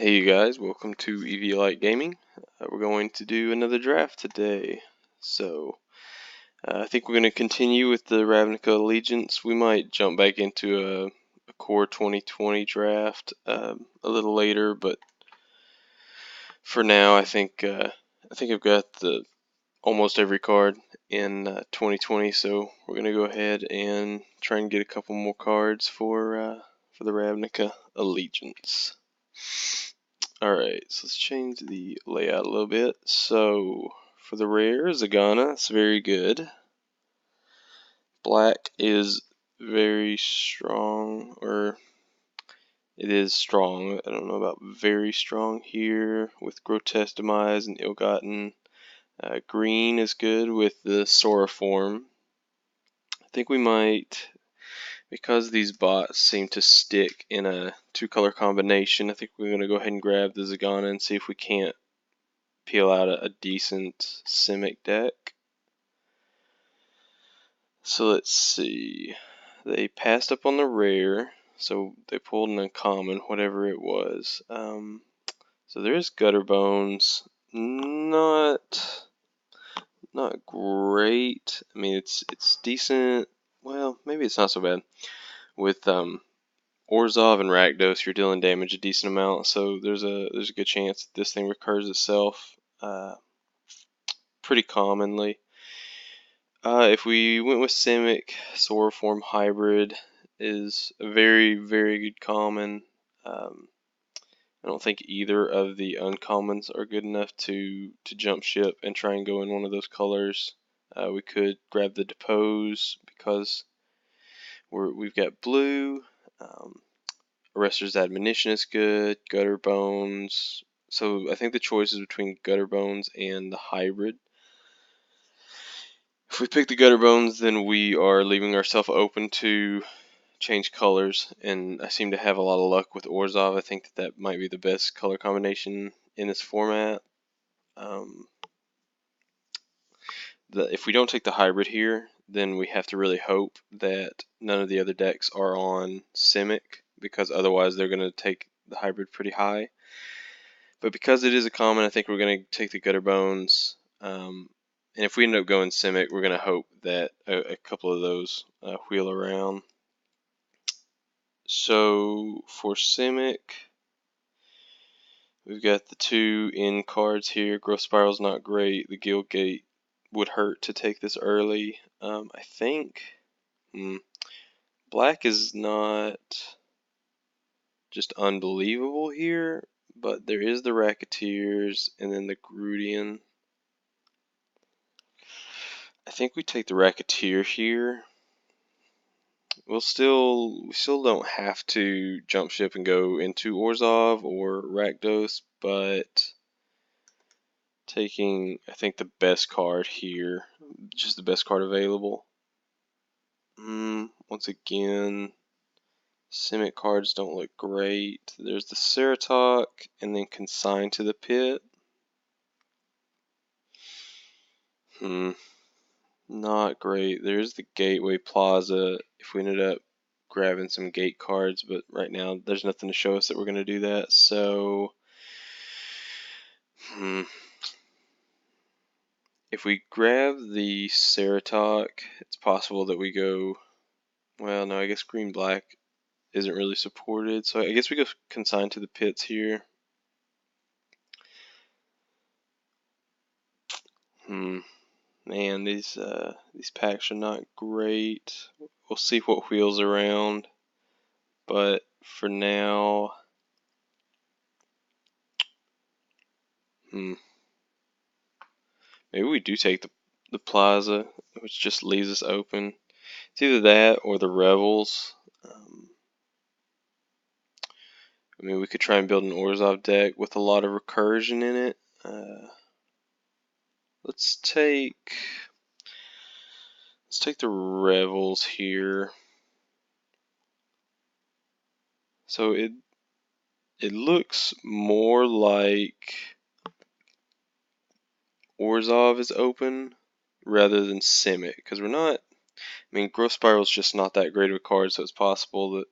Hey you guys, welcome to EV Light Gaming. We're going to do another draft today. So, I think we're going to continue with the Ravnica Allegiance. We might jump back into a core 2020 draft a little later, but for now I think I've got the almost every card in 2020, so we're going to go ahead and try and get a couple more cards for the Ravnica Allegiance. Alright, so let's change the layout a little bit. So, for the rare, Zagana, it's very good. Black is very strong, or it is strong. I don't know about very strong here with Grotesque Demise and Ill-Gotten. Green is good with the Sora form. I think we might, because these bots seem to stick in a two-color combination, I think we're going to go ahead and grab the Zagana and see if we can't peel out a decent Simic deck. So let's see. They passed up on the rare, so they pulled an uncommon, whatever it was. So there's Gutter Bones. Not great. I mean, it's decent. Well, maybe it's not so bad. With Orzhov and Rakdos, you're dealing damage a decent amount, so there's a good chance that this thing recurs itself pretty commonly. If we went with Simic, Sora form hybrid is a very, very good common. I don't think either of the uncommons are good enough to jump ship and try and go in one of those colors. We could grab the Depose because we've got blue. Arrester's Admonition is good. Gutter Bones. So I think the choice is between Gutter Bones and the hybrid. If we pick the Gutter Bones, then we are leaving ourselves open to change colors, and I seem to have a lot of luck with Orzhov. I think that might be the best color combination in this format. If we don't take the hybrid here, then we have to really hope that none of the other decks are on Simic, because otherwise they're going to take the hybrid pretty high. But because it is a common, I think we're going to take the Gutter Bones. And if we end up going Simic, we're going to hope that a couple of those wheel around. So for Simic, we've got the two in cards here. Growth Spiral's not great. The Guildgate would hurt to take this early. I think Black is not just unbelievable here, but there is the Racketeers and then the Grudian. I think we take the Racketeer here. We still don't have to jump ship and go into Orzhov or Rakdos, but taking, I think, the best card here, just the best card available. Once again, Simic cards don't look great. There's the Ceratok and then Consign to the Pit. Not great. There's the Gateway Plaza if we ended up grabbing some gate cards, but right now there's nothing to show us that we're going to do that. So, if we grab the Ceratok, it's possible that we go, well, no, I guess green-black isn't really supported, so I guess we go Consign to the Pits here. Man, these packs are not great. We'll see what wheels around, but for now, maybe we do take the Plaza, which just leaves us open. It's either that or the Rebels. I mean, we could try and build an Orzhov deck with a lot of recursion in it. Let's take the Rebels here. So it looks more like Orzhov is open rather than Simic, because we're not. I mean, Growth Spiral is just not that great of a card, so it's possible that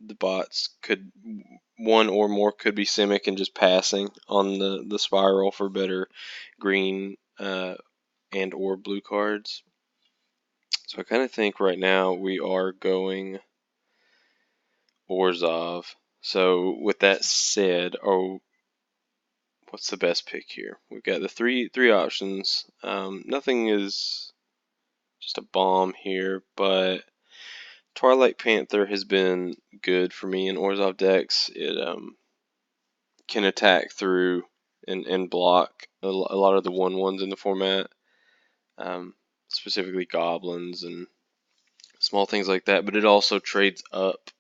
the bots could one or more could be Simic and just passing on the spiral for better green and or blue cards. So I kind of think right now we are going Orzhov. So with that said, what's the best pick here? We've got the three options. Nothing is just a bomb here, but Twilight Panther has been good for me in Orzhov decks. It can attack through and block a lot of the 1/1s in the format, specifically goblins and small things like that. But it also trades up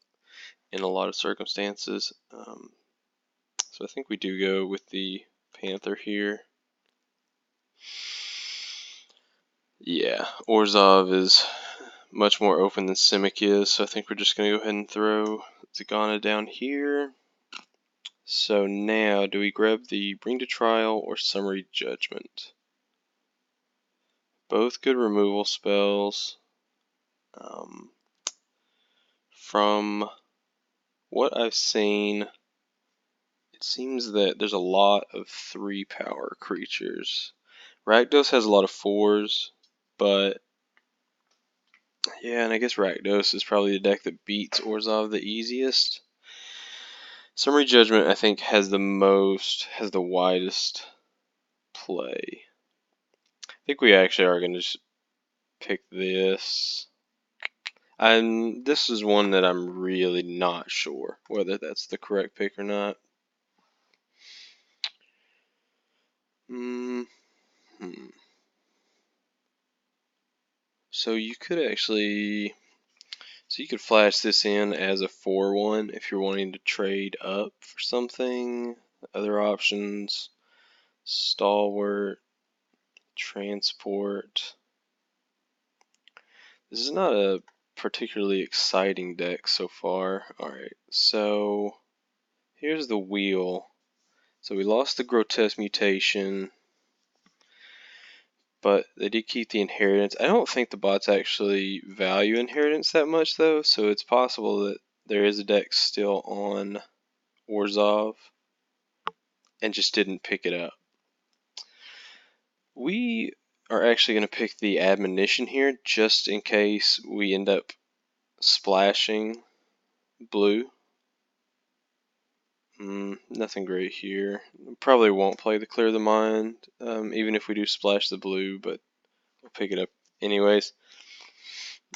in a lot of circumstances. So I think we do go with the Panther here. Yeah, Orzhov is much more open than Simic is, so I think we're just going to go ahead and throw Zagana down here. So now, do we grab the Bring to Trial or Summary Judgment? Both good removal spells. From what I've seen, it seems that there's a lot of 3-power creatures. Rakdos has a lot of 4s, but yeah, and I guess Rakdos is probably the deck that beats Orzhov the easiest. Summary Judgment, I think, has the widest play. I think we actually are going to just pick this. And this is one that I'm really not sure whether that's the correct pick or not. So you could actually, you could flash this in as a 4/1 if you're wanting to trade up for something. Other options: Stalwart, Transport. This is not a particularly exciting deck so far. Alright, so here's the wheel. So we lost the Grotesque Mutation, but they did keep the Inheritance. I don't think the bots actually value Inheritance that much, though, so it's possible that there is a deck still on Orzhov and just didn't pick it up. We are actually going to pick the Admonition here just in case we end up splashing blue. Nothing great here. Probably won't play the Clear the Mind, even if we do splash the blue, but we'll pick it up anyways.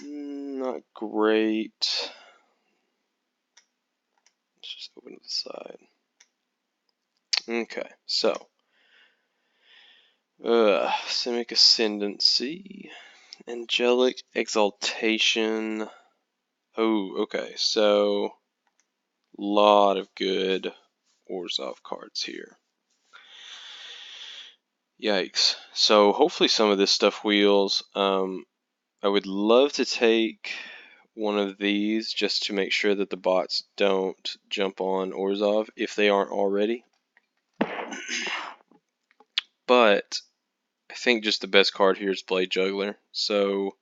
Not great. Let's just open to the side. Okay, so Simic Ascendancy, Angelic Exaltation. Oh, okay, so lot of good Orzhov cards here. Yikes. So hopefully some of this stuff wheels. I would love to take one of these just to make sure that the bots don't jump on Orzhov if they aren't already. But I think just the best card here is Blade Juggler. So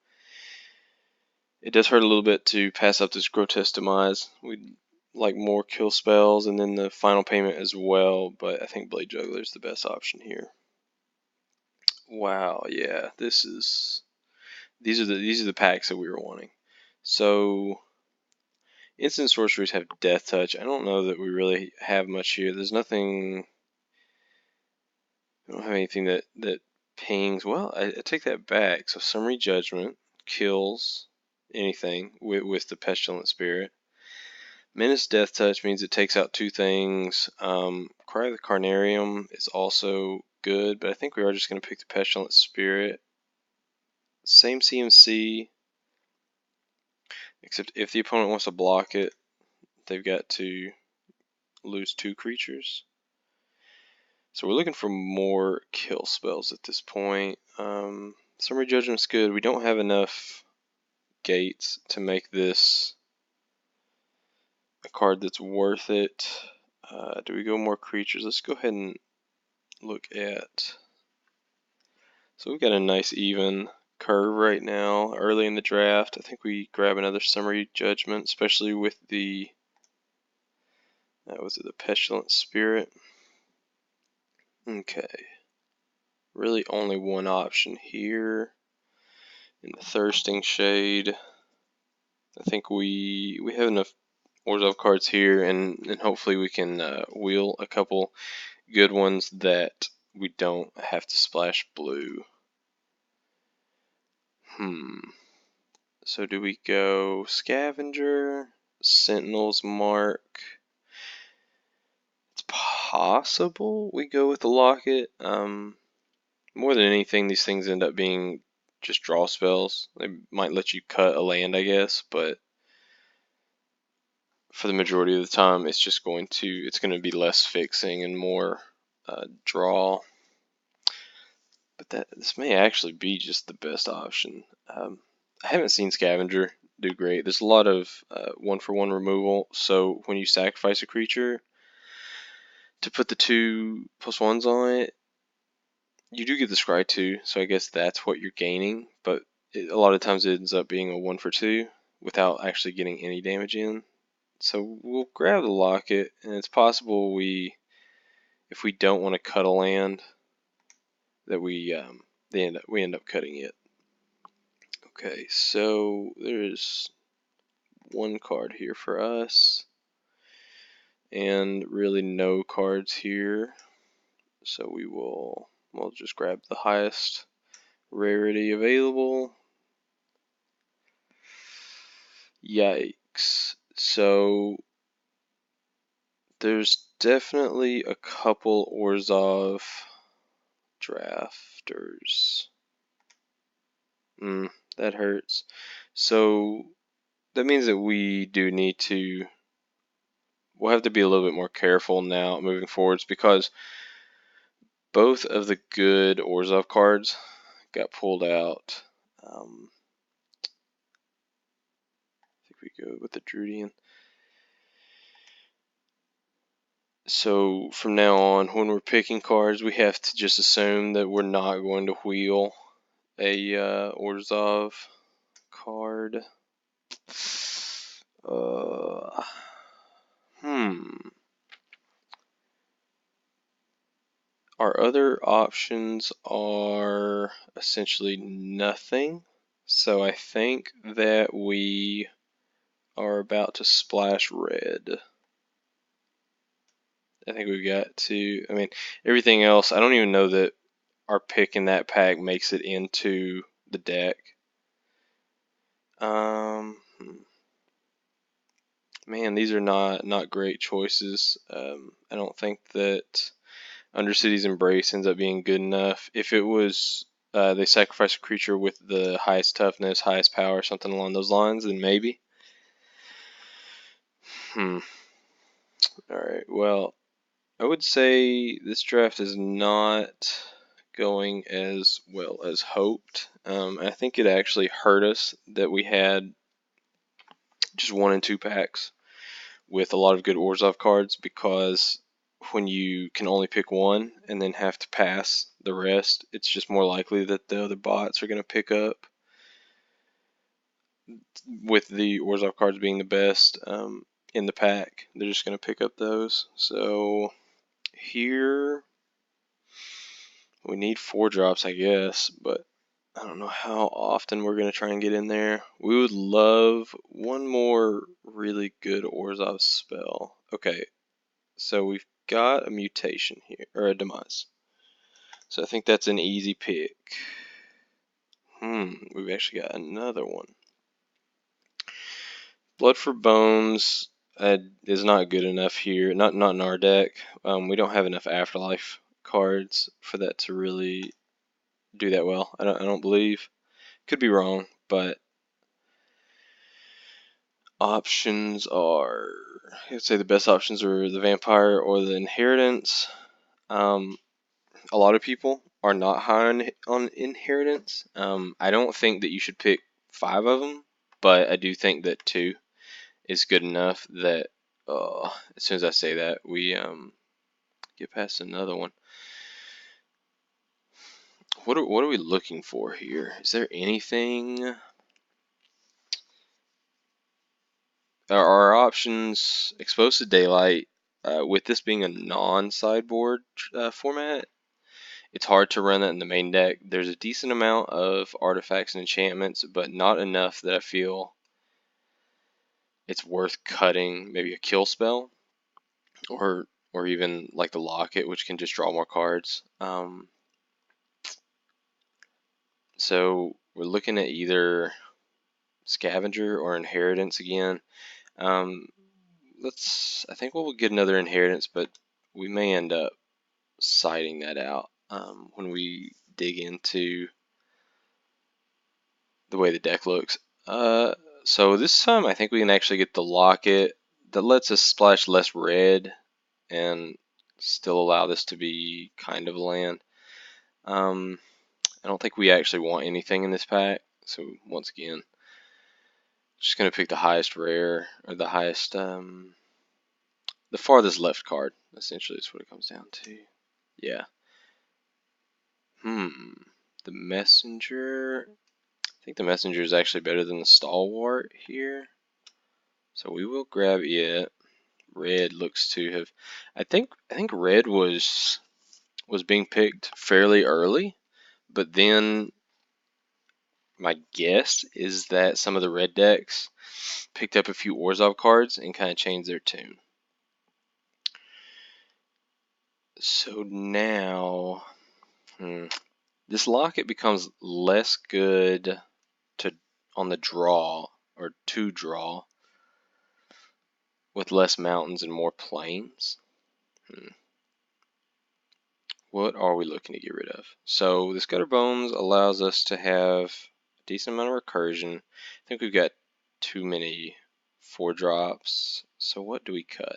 it does hurt a little bit to pass up this Grotesque Demise. We'd like more kill spells and then the final payment as well, but I think Blade Juggler is the best option here. Wow, yeah, these are the packs that we were wanting. So instant sorceries have Death Touch. I don't know that we really have much here. There's nothing. I don't have anything that pings. Well, I take that back. So Summary Judgment kills anything with the Pestilent Spirit. Menace Death Touch means it takes out 2 things. Cry of the Carnarium is also good, but I think we are just going to pick the Pestilent Spirit. Same CMC, except if the opponent wants to block it, they've got to lose 2 creatures. So we're looking for more kill spells at this point. Summary Judgment's good. We don't have enough gates to make this a card that's worth it. Do we go more creatures? Let's go ahead and look at. So we've got a nice even curve right now early in the draft. I think we grab another Summary Judgment, especially with the That was the Pestilent Spirit. Okay. Really only one option here. In the Thirsting Shade. I think we have enough Orzhov cards here, and hopefully we can wheel a couple good ones that we don't have to splash blue. So do we go Scavenger, Sentinel's Mark? It's possible we go with the Locket. More than anything, these things end up being just draw spells. They might let you cut a land, I guess, but for the majority of the time, it's going to be less fixing and more draw. But this may actually be just the best option. I haven't seen Scavenger do great. There's a lot of 1-for-1 removal, so when you sacrifice a creature to put the 2+1s on it, you do get the Scry 2, so I guess that's what you're gaining, but a lot of times it ends up being a 1-for-2 without actually getting any damage in. So we'll grab the Locket, and it's possible if we don't want to cut a land, that we end up cutting it. Okay, so there's one card here for us, and really no cards here. So we'll just grab the highest rarity available. Yikes. So there's definitely a couple Orzhov drafters. That hurts. So that means that we'll have to be a little bit more careful now moving forwards, because both of the good Orzhov cards got pulled out. I think we go with the Druidian. So from now on, when we're picking cards, we have to just assume that we're not going to wheel a Orzhov card. Our other options are essentially nothing. So I think that we are about to splash red. I think we've got to, everything else, I don't even know that our pick in that pack makes it into the deck. Man, these are not great choices. I don't think that Undercity's Embrace ends up being good enough. If it was they sacrifice a creature with the highest toughness, highest power, something along those lines, then maybe. Alright, well, I would say this draft is not going as well as hoped. I think it actually hurt us that we had just 1 and 2 packs with a lot of good Orzhov cards, because when you can only pick one and then have to pass the rest, it's just more likely that the other bots are going to pick up, with the Orzhov cards being the best in the pack. They're just going to pick up those. So here we need 4 drops, I guess, but I don't know how often we're going to try and get in there. We would love one more really good Orzhov spell. Okay, so we've got a mutation here, or a demise. So I think that's an easy pick. We've actually got another one. Blood for Bones is not good enough here. Not in our deck. We don't have enough Afterlife cards for that to really do that well. I don't believe. Could be wrong, but options are, I'd say the best options are the Vampire or the Inheritance. A lot of people are not high on Inheritance. I don't think that you should pick 5 of them, but I do think that 2 is good enough that as soon as I say that, we get past another one. What are we looking for here? Is there anything? Are our options Exposed to Daylight? with this being a non-sideboard format, it's hard to run that in the main deck. There's a decent amount of artifacts and enchantments, but not enough that I feel it's worth cutting maybe a kill spell or even like the locket, which can just draw more cards. So we're looking at either scavenger or inheritance again. I think we'll get another inheritance, but we may end up citing that out when we dig into the way the deck looks. So this time I think we can actually get the locket that lets us splash less red and still allow this to be kind of a land. I don't think we actually want anything in this pack, so once again, just going to pick the highest rare, or the highest, the farthest left card, essentially is what it comes down to. Yeah. The messenger, I think the messenger is actually better than the stalwart here, so we will grab it. Red looks to have, I think red was being picked fairly early, but then my guess is that some of the red decks picked up a few Orzhov cards and kind of changed their tune. So now, this locket becomes less good on the draw, or to draw, with less mountains and more plains. What are we looking to get rid of? So this Gutter Bones allows us to have a decent amount of recursion. I think we've got too many 4-drops. So what do we cut?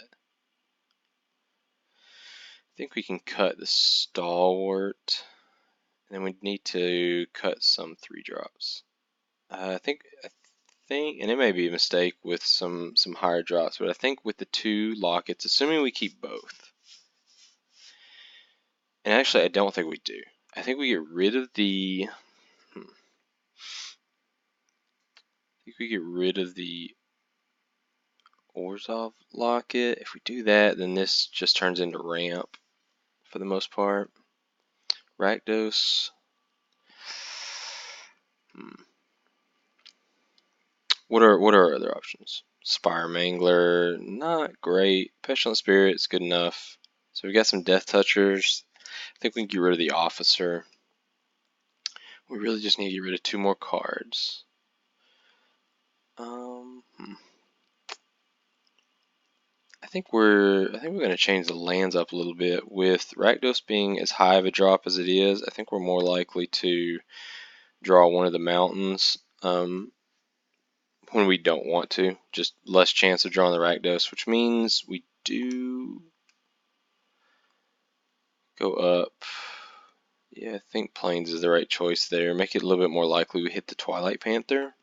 I think we can cut the Stalwart, and then we need to cut some 3-drops. I think, and it may be a mistake with some higher drops, but I think with the 2 lockets, assuming we keep both, and actually I don't think we do. I think we get rid of the, I think we get rid of the Orzhov locket. If we do that, then this just turns into ramp for the most part. Rakdos. What are our other options? Spire Mangler, not great. Pestilent Spirit's good enough. So we got some Death Touchers. I think we can get rid of the Officer. We really just need to get rid of 2 more cards. I think we're going to change the lands up a little bit. With Rakdos being as high of a drop as it is, I think we're more likely to draw one of the mountains when we don't want to. Just less chance of drawing the Rakdos, which means we do go up. Yeah, I think Plains is the right choice there. Make it a little bit more likely we hit the Twilight Panther.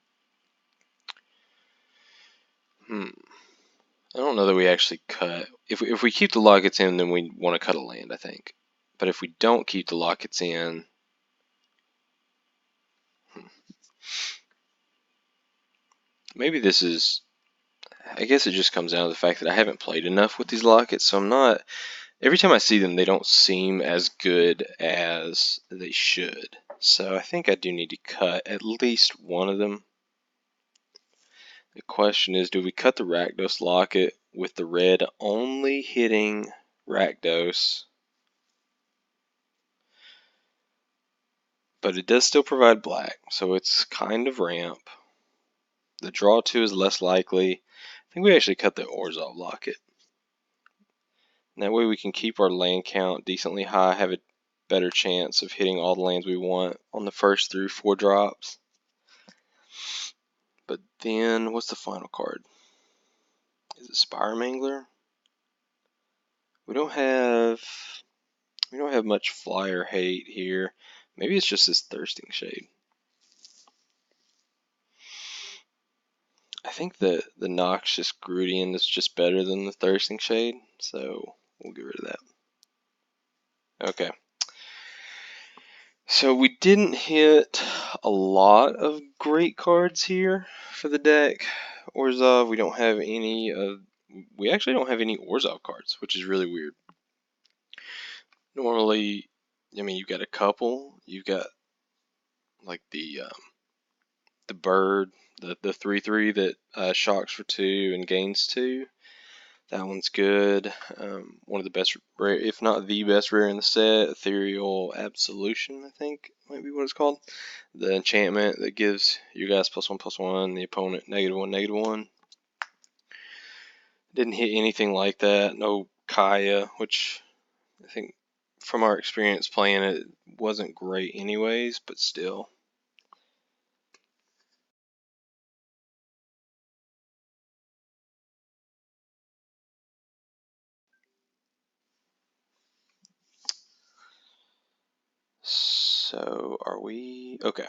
I don't know that we actually cut. If we keep the lockets in, then we want to cut a land, I think. But if we don't keep the lockets in, maybe this is, I guess it just comes down to the fact that I haven't played enough with these lockets, so I'm not, every time I see them, they don't seem as good as they should. So I think I do need to cut at least one of them. The question is, do we cut the Rakdos locket with the red only hitting Rakdos? But it does still provide black, so it's kind of ramp. The draw 2 is less likely. I think we actually cut the Orzhov locket. And that way we can keep our land count decently high, have a better chance of hitting all the lands we want on the first through 4 drops. But then, what's the final card? Is it Spire Mangler? We don't have much flyer hate here. Maybe it's just this Thirsting Shade. I think the Noxious Grudian is just better than the Thirsting Shade, so we'll get rid of that. Okay. So we didn't hit a lot of great cards here for the deck. Orzhov, we don't have any of. we actually don't have any Orzhov cards, which is really weird. Normally, I mean, you've got a couple. You've got like the bird, the 3/3 that shocks for 2 and gains 2. That one's good. One of the best rare, if not the best rare in the set. Ethereal Absolution, I think might be what it's called. The enchantment that gives you guys +1/+1, the opponent -1/-1. Didn't hit anything like that. No Kaya, which I think from our experience playing it wasn't great anyways, but still. So are we okay?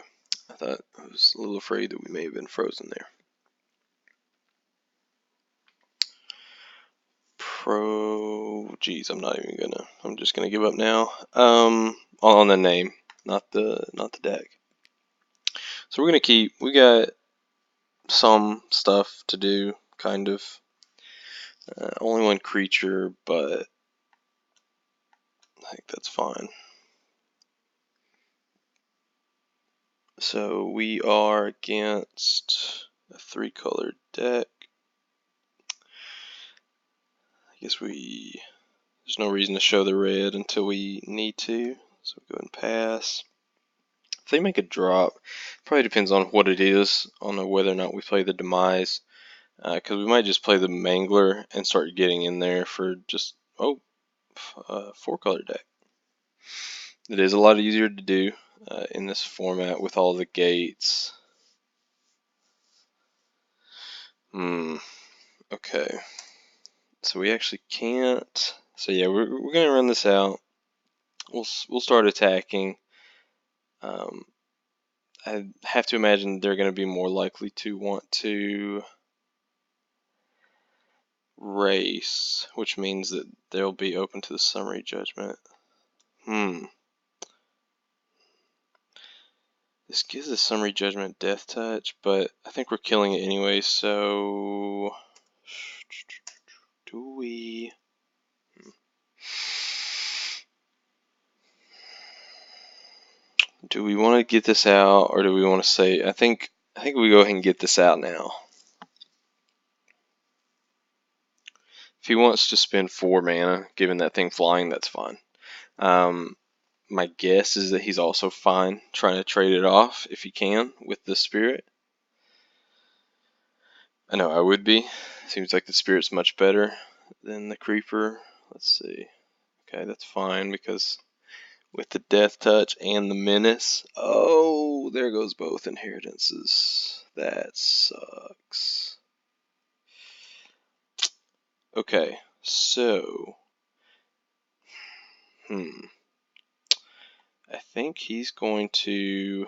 I was a little afraid that we may have been frozen there. Geez, I'm just gonna give up now. On the name, not the deck. So we're gonna keep. We got some stuff to do, kind of. Only one creature, but I think that's fine. So we are against a 3-colored deck. I guess there's no reason to show the red until we need to. So we go and pass. If they make a drop, probably depends on what it is, on whether or not we play the Demise. Because we might just play the Mangler and start getting in there for just, 4-color deck. It is a lot easier to do in this format with all the gates. Okay. So we actually can't. So yeah, we're gonna run this out. We'll start attacking. I have to imagine they're going to be more likely to want to race, which means that they'll be open to the summary judgment. This gives the summary judgment death touch, but I think we're killing it anyway, so do we? Do we want to get this out, or do we want to say? I think we go ahead and get this out now. If he wants to spend 4 mana, given that thing flying, that's fine. My guess is that he's also fine trying to trade it off if he can with the spirit. I know I would be. Seems like the spirit's much better than the creeper. Let's see. Okay, that's fine because with the death touch and the menace. Oh, there goes both inheritances. That sucks. Okay, so I think he's going to,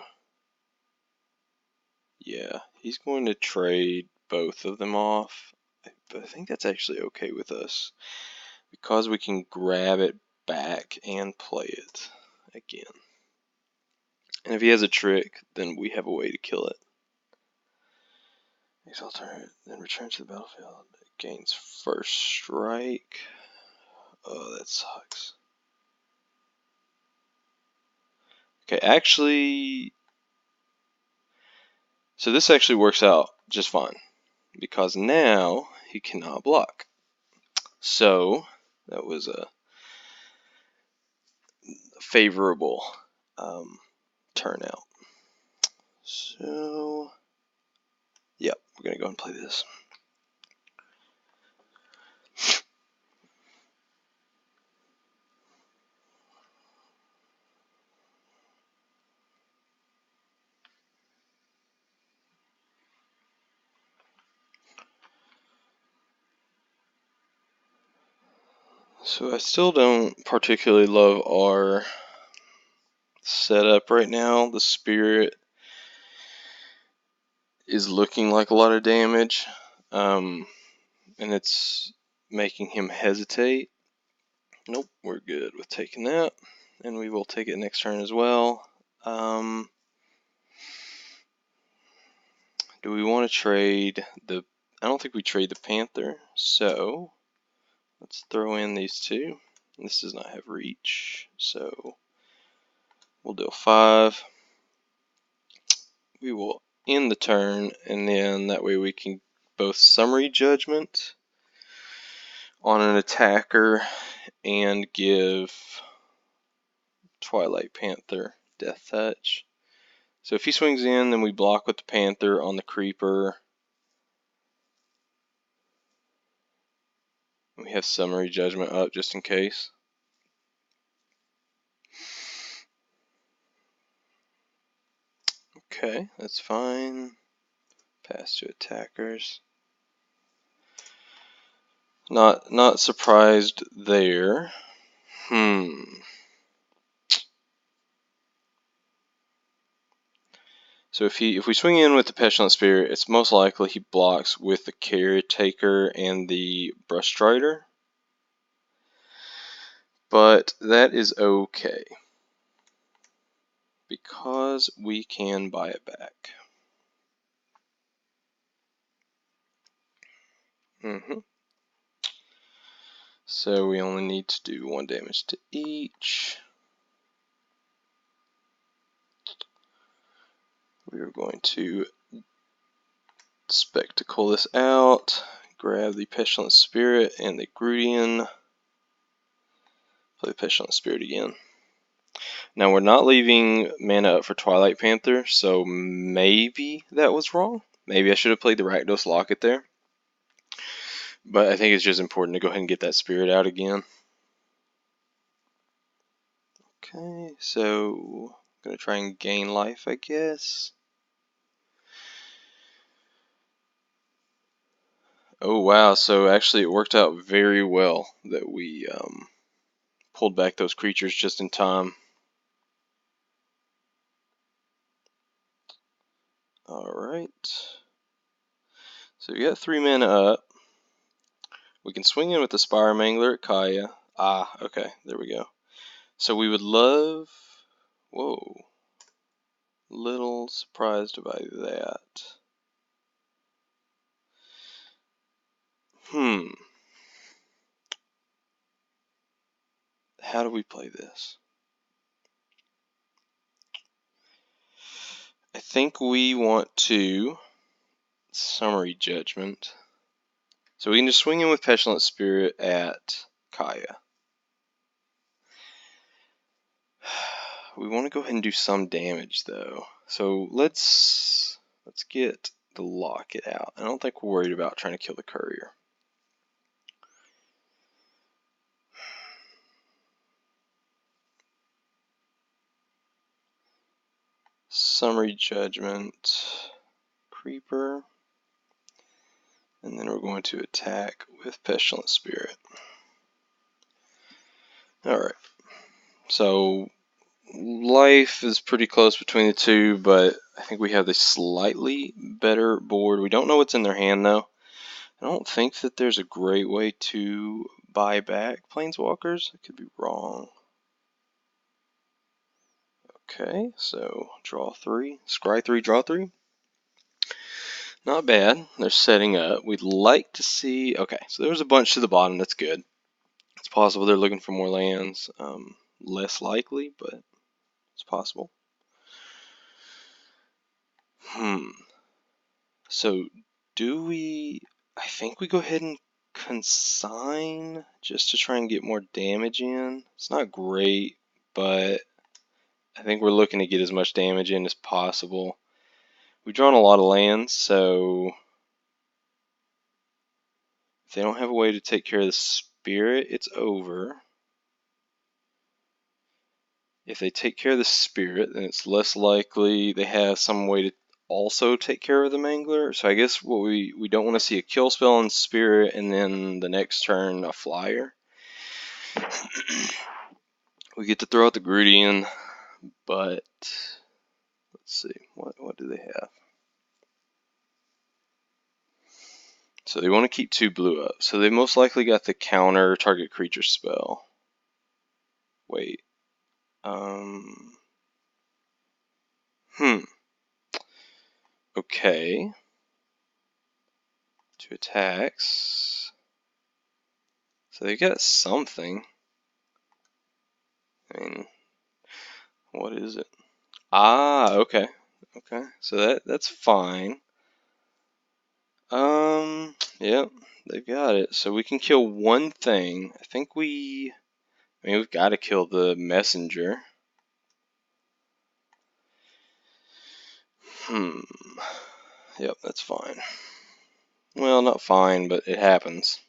yeah, he's going to trade both of them off. But I think that's actually okay with us because we can grab it back and play it again. And if he has a trick, then we have a way to kill it. Exalt turret, then returns to the battlefield. It gains first strike. Oh, that sucks. Okay, actually, so this actually works out just fine because now he cannot block. So that was a favorable turnout. So, yep, we're gonna go and play this. So I still don't particularly love our setup right now. The spirit is looking like a lot of damage, and it's making him hesitate. Nope, we're good with taking that, and we will take it next turn as well. Do we want to trade the? I don't think we trade the Panther, so let's throw in these two. This does not have reach, so we'll deal 5. We will end the turn, and then that way we can both Summary Judgment on an attacker and give Twilight Panther Death Touch. So if he swings in, then we block with the Panther on the Creeper. We have Summary Judgment up just in case. Okay, that's fine. Pass to attackers. Not surprised there. So if we swing in with the Pestilent Spirit, it's most likely he blocks with the Caretaker and the Brush Strider. But that is okay, because we can buy it back. So we only need to do 1 damage to each. We are going to spectacle this out, grab the Pestilent Spirit and the Grudian, play the Pestilent Spirit again. Now we're not leaving mana up for Twilight Panther, so maybe that was wrong. Maybe I should have played the Rakdos Locket there. But I think it's just important to go ahead and get that spirit out again. Okay, so I'm going to try and gain life, I guess. Oh wow, so actually it worked out very well that we pulled back those creatures just in time. Alright. So we got 3 mana up. We can swing in with the Spire Mangler at Kaya. Ah, okay, there we go. So we would love... Whoa. Little surprised by that. How do we play this? I think we want to Summary Judgment. So we can just swing in with Pestilent Spirit at Kaya. We want to go ahead and do some damage though. So let's get the Locket out. I don't think we're worried about trying to kill the Courier. Summary Judgment, Creeper, and then we're going to attack with Pestilent Spirit. Alright, so life is pretty close between the two, but I think we have the slightly better board. We don't know what's in their hand though. I don't think that there's a great way to buy back Planeswalkers. I could be wrong. Okay, so draw 3. Scry 3, draw 3. Not bad. They're setting up. We'd like to see... Okay, so there's a bunch to the bottom. That's good. It's possible they're looking for more lands. Less likely, but it's possible. So, do we... I think we go ahead and consign just to try and get more damage in. It's not great, but I think we're looking to get as much damage in as possible. We've drawn a lot of lands, so if they don't have a way to take care of the spirit, it's over. If they take care of the spirit, then it's less likely they have some way to also take care of the Mangler. So I guess what we don't want to see a kill spell on spirit and then the next turn a flyer. We get to throw out the Grudian, but let's see, what do they have? So they want to keep 2 blue up. So they most likely got the counter target creature spell. Wait. Okay. 2 2 attacks. So they got something. I mean, what is it? Ah, okay. Okay, so that's fine. Yep, they've got it. So we can kill one thing. I mean, we've got to kill the messenger. Yep, that's fine. Well, not fine, but it happens.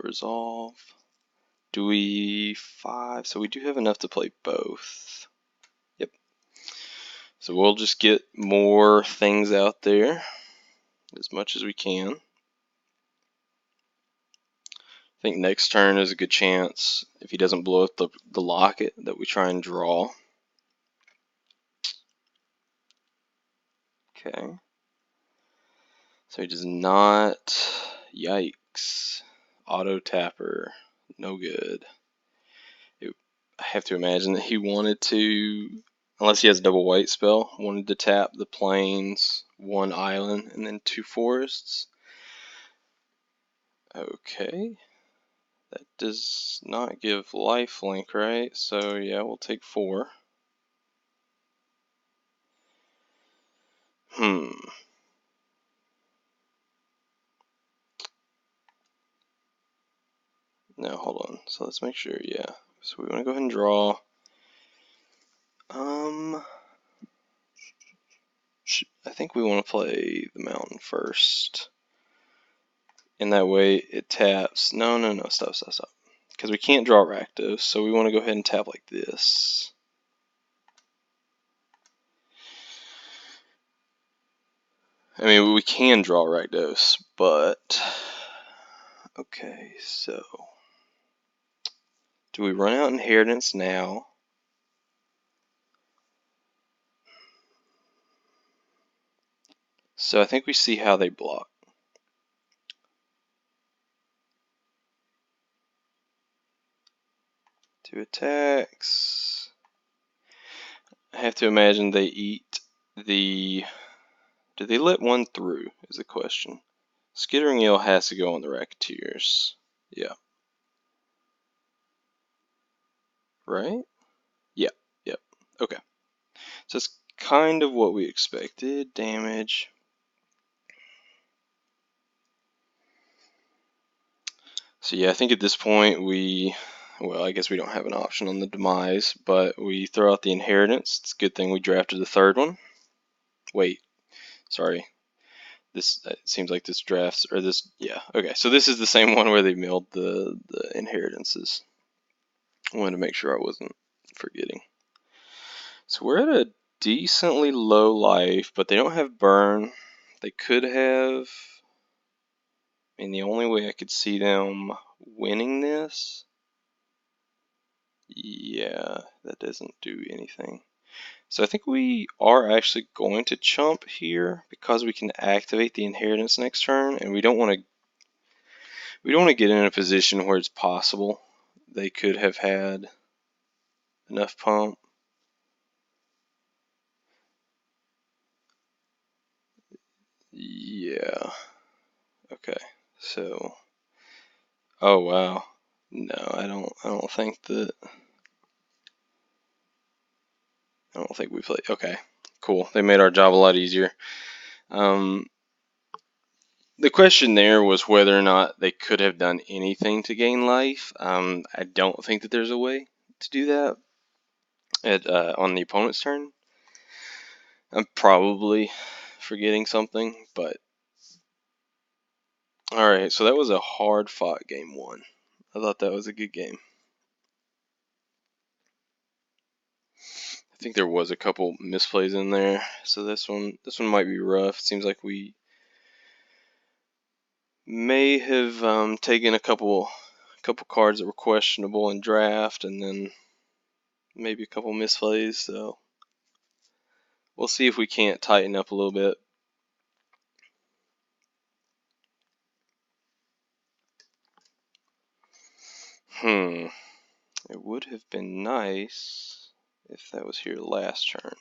Resolve. Do we 5? So we do have enough to play both. Yep. So we'll just get more things out there as much as we can. I think next turn is a good chance, if he doesn't blow up the locket, that we try and draw. Okay. So he does not. Yikes. Auto tapper. No good. I have to imagine that he wanted to, unless he has a double white spell, wanted to tap the plains, 1 island, and then 2 forests. Okay. That does not give lifelink, right? So yeah, we'll take 4. Now hold on. So let's make sure, yeah. So we want to go ahead and draw. I think we want to play the mountain first. In that way, it taps. No, stop. Because we can't draw Rakdos, so we want to go ahead and tap like this. I mean, we can draw Rakdos, but okay, so do we run out Inheritance now? So I think we see how they block. 2 attacks. I have to imagine they eat the... Do they let 1 through, is the question. Skittering Eel has to go on the Racketeers. Yeah. Right? Yep. Okay. So it's kind of what we expected. Damage. So yeah, I think at this point well, I guess we don't have an option on the demise, but we throw out the Inheritance. It's a good thing we drafted the 3rd one. Wait, sorry. This it seems like this drafts, or this, yeah, okay. So this is the same one where they milled the Inheritances. I wanted to make sure I wasn't forgetting. So we're at a decently low life, but they don't have burn. They could have. I mean, the only way I could see them winning this. Yeah, that doesn't do anything. So I think we are actually going to chump here because we can activate the Inheritance next turn, and we don't want to get in a position where it's possible they could have had enough pump. Yeah. Okay. So. Oh wow. No, I don't think that. I don't think we played. Okay. Cool. They made our job a lot easier. The question there was whether or not they could have done anything to gain life. I don't think that there's a way to do that on the opponent's turn. I'm probably forgetting something, but alright, so that was a hard fought game 1. I thought that was a good game. I think there was a couple misplays in there, so this one might be rough. It seems like we may have taken a couple cards that were questionable in draft, and then maybe a couple misplays. So we'll see if we can't tighten up a little bit. It would have been nice if that was here last turn.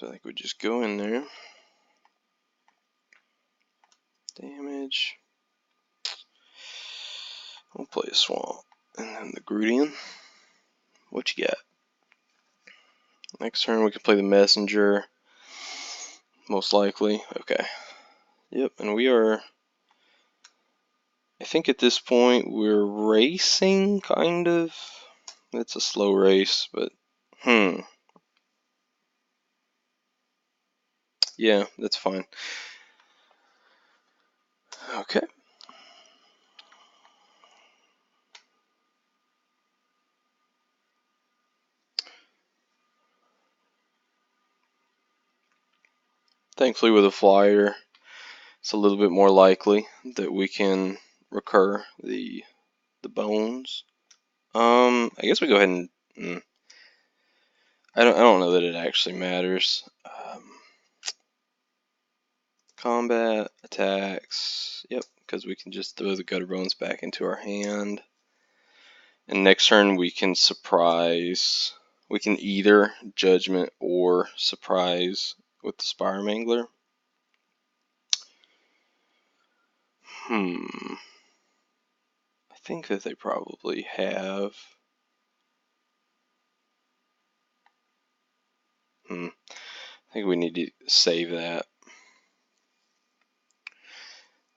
So I think we just go in there. Damage. We'll play a Swamp. And then the Grudian. What you got? Next turn we can play the Messenger. Most likely. Okay. Yep, and we are... I think at this point we're racing, kind of. It's a slow race, but... Yeah, that's fine. Okay. Thankfully with a flyer, it's a little bit more likely that we can recur the bones. I guess we go ahead and I don't know that it actually matters. Combat attacks. Yep, because we can just throw the gutter bones back into our hand. And next turn we can surprise. We can either judgment or surprise with the Spire Mangler. I think that they probably have. I think we need to save that.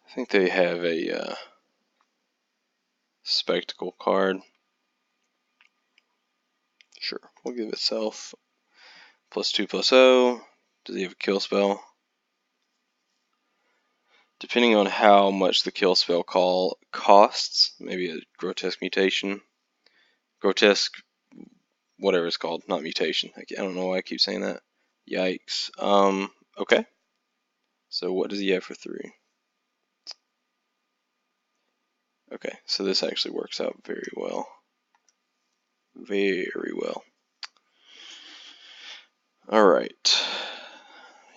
I think they have a spectacle card. Sure, we'll give it self. +2/+0. Does he have a kill spell? Depending on how much the kill spell costs, maybe a grotesque mutation. Grotesque, whatever it's called, not mutation. I don't know why I keep saying that. Yikes. Okay. So what does he have for 3? Okay, so this actually works out very well. Very well. Alright.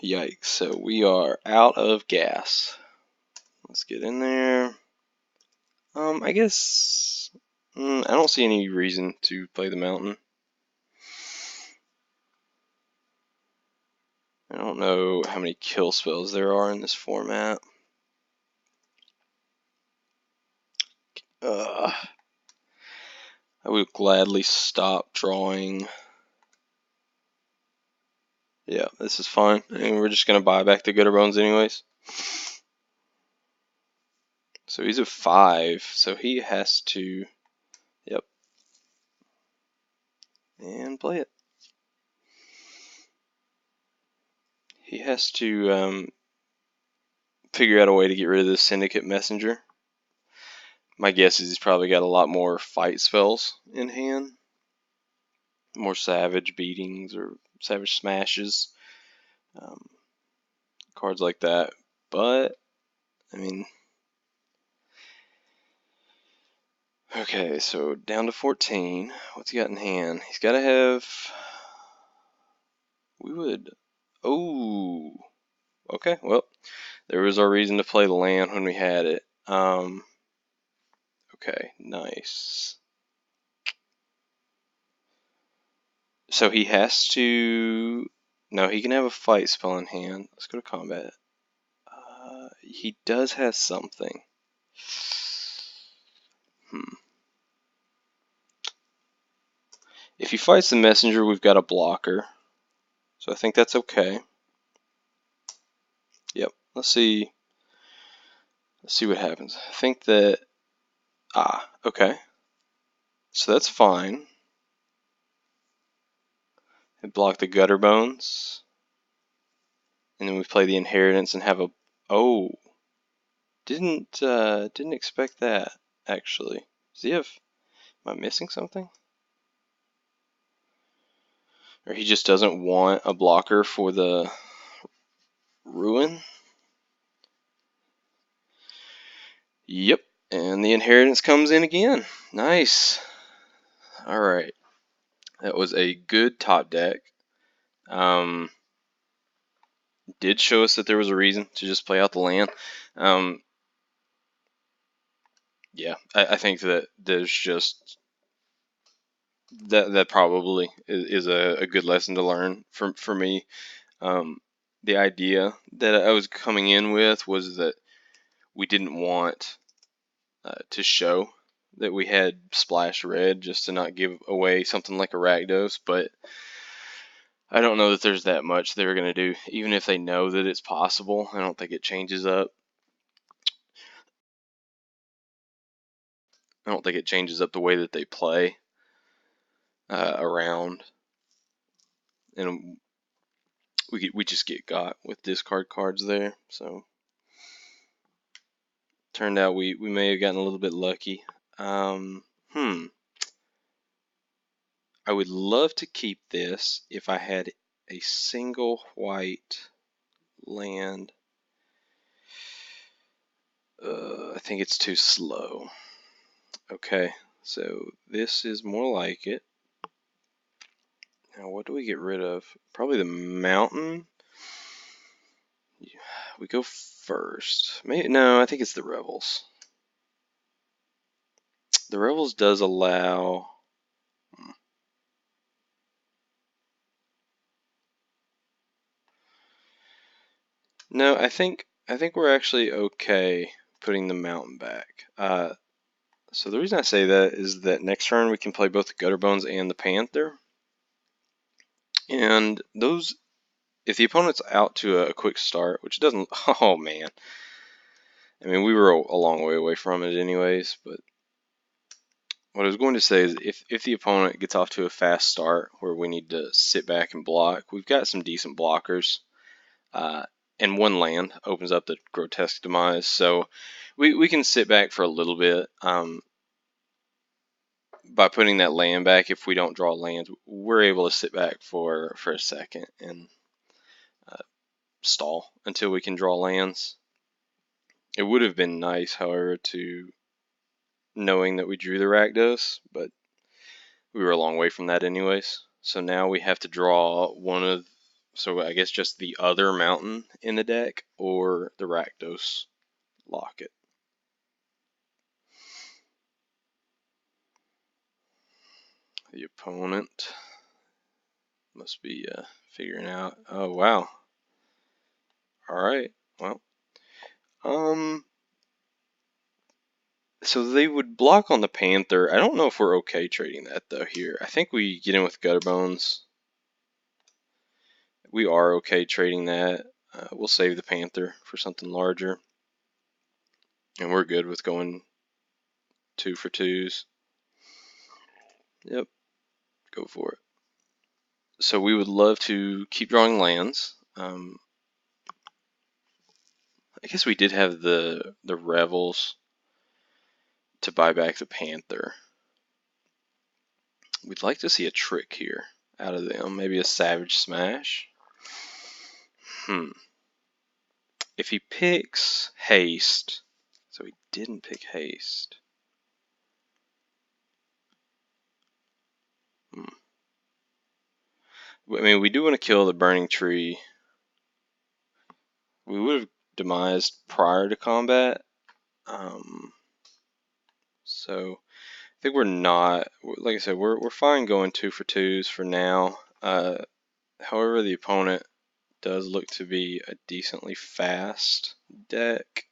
Yikes. So we are out of gas. Let's get in there. I guess I don't see any reason to play the mountain. I don't know how many kill spells there are in this format. I would gladly stop drawing. Yeah, this is fine. And we're just going to buy back the gutter bones anyways. So he's at 5, so he has to... Yep. And play it. He has to figure out a way to get rid of this Syndicate Messenger. My guess is he's probably got a lot more fight spells in hand. More Savage Beatings or Savage Smashes. Cards like that. But, I mean... Okay, so down to 14. What's he got in hand? He's got to have... We would... Oh! Okay, well, there was our reason to play the land when we had it. Okay, nice. So he has to... No, he can have a fight spell in hand. Let's go to combat. He does have something. If he fights the messenger, we've got a blocker. So I think that's okay. Yep, let's see. Let's see what happens. I think that... okay. So that's fine. And block the gutter bones. And then we play the inheritance and have a... Oh! Didn't expect that, actually. Does he have... Am I missing something? Or he just doesn't want a blocker for the ruin? Yep, and the inheritance comes in again. Nice. Alright. That was a good top deck. Did show us that there was a reason to just play out the land. Yeah, I think that there's just... That probably is a good lesson to learn for me. The idea that I was coming in with was that we didn't want to show that we had splash red just to not give away something like a Rakdos, but I don't know that there's that much they're going to do. Even if they know that it's possible, I don't think it changes up. I don't think it changes up the way that they play around. And we just get got with discard cards there. So turned out we may have gotten a little bit lucky. I would love to keep this if I had a single white land. I think it's too slow. Okay, so this is more like it. Now, what do we get rid of? Probably the mountain. We go first. Maybe, no, I think it's the Rebels. The Rebels does allow. No, I think we're actually okay putting the mountain back. So the reason I say that is that next turn we can play both the Gutterbones and the Panther. And those, if the opponent's out to a quick start, which doesn't, oh man. I mean, we were a long way away from it anyways, but what I was going to say is if the opponent gets off to a fast start where we need to sit back and block, we've got some decent blockers. And one land opens up the Grotesque Demise, so we can sit back for a little bit. By putting that land back, if we don't draw lands, we're able to sit back for a second and stall until we can draw lands. It would have been nice, however, to knowing that we drew the Rakdos, but we were a long way from that anyways. So now we have to draw one of, so I guess just the other mountain in the deck or the Rakdos Locket. The opponent must be figuring out. Oh wow! All right. Well, so they would block on the Panther. I don't know if we're okay trading that though here. I think we get in with Gutterbones. We are okay trading that. We'll save the Panther for something larger, and we're good with going 2 for 2s. Yep, go for it. So we would love to keep drawing lands. I guess we did have the Revels to buy back the Panther. We'd like to see a trick here out of them. Maybe a Savage Smash. If he picks Haste, so he didn't pick Haste. I mean, we do want to kill the Burning Tree. We would have demised prior to combat. So I think we're not, like I said, we're fine going 2 for 2s for now. However, the opponent does look to be a decently fast deck,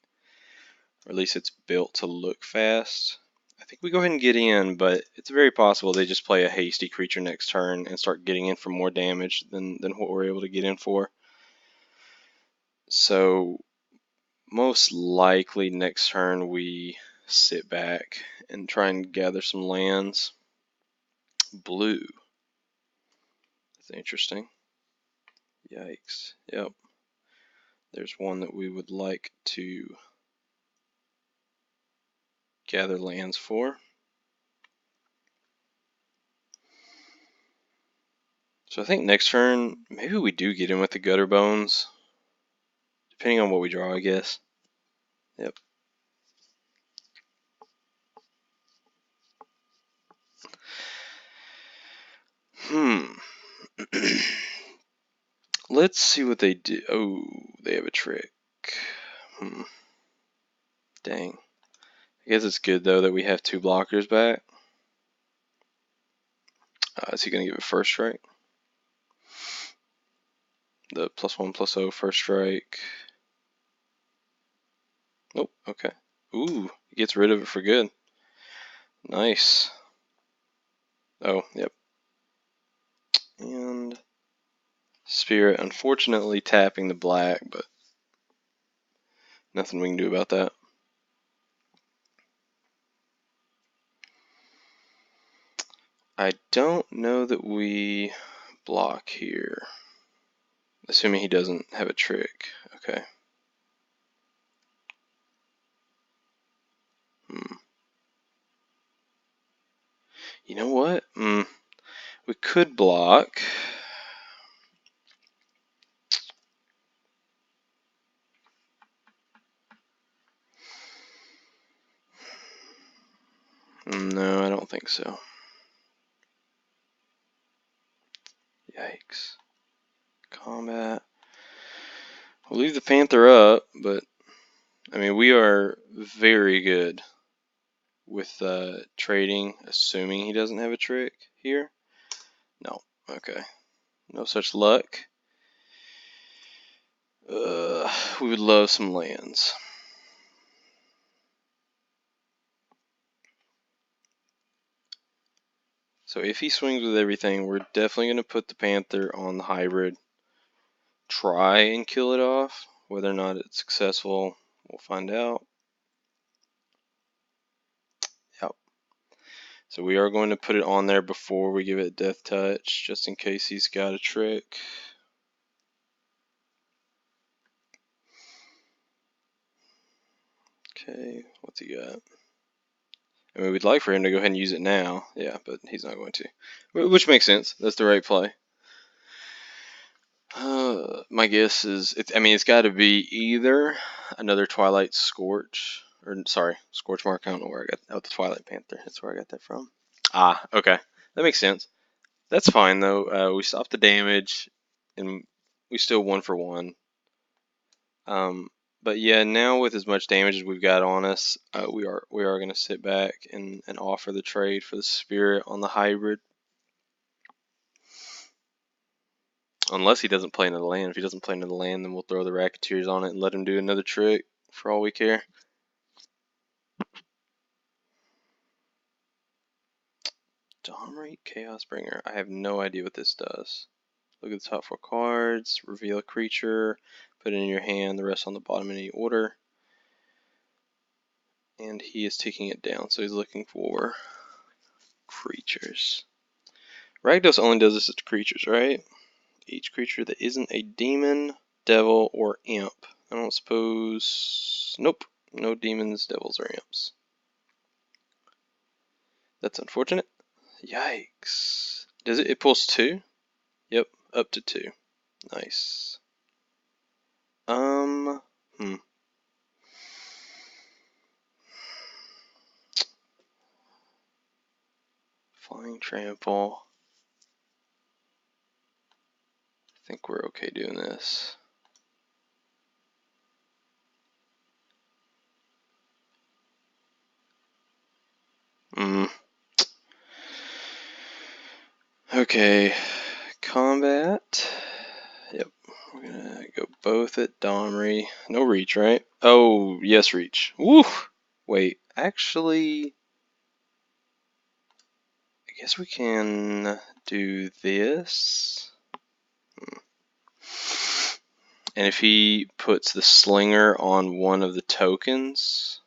or at least it's built to look fast. I think we go ahead and get in, but it's very possible they just play a hasty creature next turn and start getting in for more damage than what we're able to get in for. So most likely next turn we sit back and try and gather some lands. Blue. That's interesting. Yikes. Yep. There's one that we would like to gather lands for. So I think next turn, maybe we do get in with the Gutterbones. Depending on what we draw, I guess. Yep. Let's see what they do. Oh, they have a trick. Dang. I guess it's good, though, that we have 2 blockers back. Is he going to give it first strike? The +1/+0 first strike. Nope, okay. Ooh, he gets rid of it for good. Nice. Oh, yep. And Spirit, unfortunately tapping the black, but nothing we can do about that. I don't know that we block here. Assuming he doesn't have a trick. Okay. You know what? We could block. No, I don't think so. Yikes. Combat. We'll leave the Panther up, but I mean, we are very good with trading, assuming he doesn't have a trick here. No. Okay. No such luck. We would love some lands. So if he swings with everything, we're definitely going to put the Panther on the hybrid. Try and kill it off. Whether or not it's successful, we'll find out. Yep. So we are going to put it on there before we give it Death Touch, just in case he's got a trick. Okay, what's he got? I mean, we'd like for him to go ahead and use it now. Yeah, but he's not going to. Which makes sense. That's the right play. My guess is, it's got to be either another Twilight Scorch, or sorry, Scorch Mark. I don't know where I got the Twilight Panther. That's where I got that from. Ah, okay, that makes sense. That's fine though. We stopped the damage, and we still 1-for-1. But yeah, now with as much damage as we've got on us, we are going to sit back and offer the trade for the Spirit on the hybrid. Unless he doesn't play into the land. If he doesn't play into the land, then we'll throw the Racketeers on it and let him do another trick for all we care. Domrate Chaosbringer. I have no idea what this does. Look at the top 4 cards, reveal a creature, put it in your hand, the rest on the bottom in any order. And he is taking it down, so he's looking for creatures. Rakdos only does this to creatures, right? Each creature that isn't a demon, devil, or imp. I don't suppose... Nope. No demons, devils, or imps. That's unfortunate. Yikes. Does it pulls 2? Yep, up to 2. Nice. Flying Trample. I think we're okay doing this. Okay, combat. Yep, we're gonna go both at Domri. No reach, right? Oh, yes, reach. Woo! Wait, actually, I guess we can do this. And if he puts the Slinger on one of the tokens,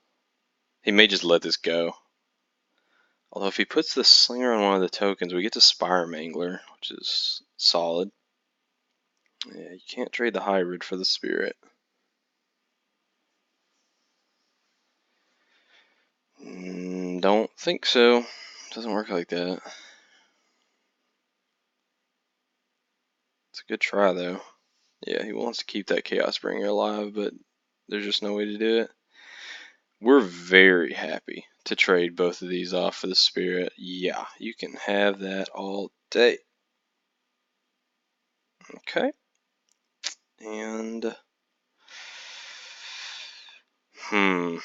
he may just let this go. Although if he puts the Slinger on one of the tokens, we get to Spire Mangler, which is solid. Yeah, you can't trade the hybrid for the Spirit. Don't think so. Doesn't work like that. It's a good try, though. Yeah, he wants to keep that Chaosbringer alive, but there's just no way to do it. We're very happy to trade both of these off for the Spirit. Yeah, you can have that all day. Okay. And... You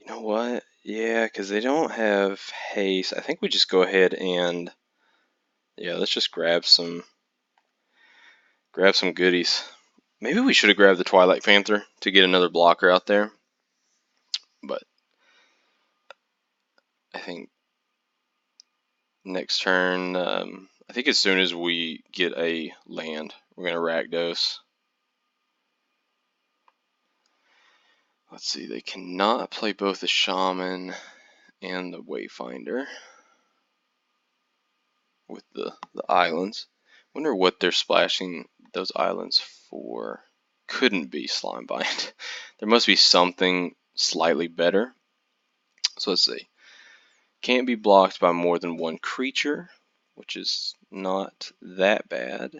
know what? Yeah, because they don't have haste. I think we just go ahead and Yeah, let's just grab some goodies. Maybe we should have grabbed the Twilight Panther to get another blocker out there. But I think next turn, I think as soon as we get a land, we're going to Rakdos. Let's see, they cannot play both the Shaman and the Wayfinder with the islands. Wonder what they're splashing those islands for. Couldn't be Slimebind. There must be something slightly better. So let's see. Can't be blocked by more than one creature, which is not that bad.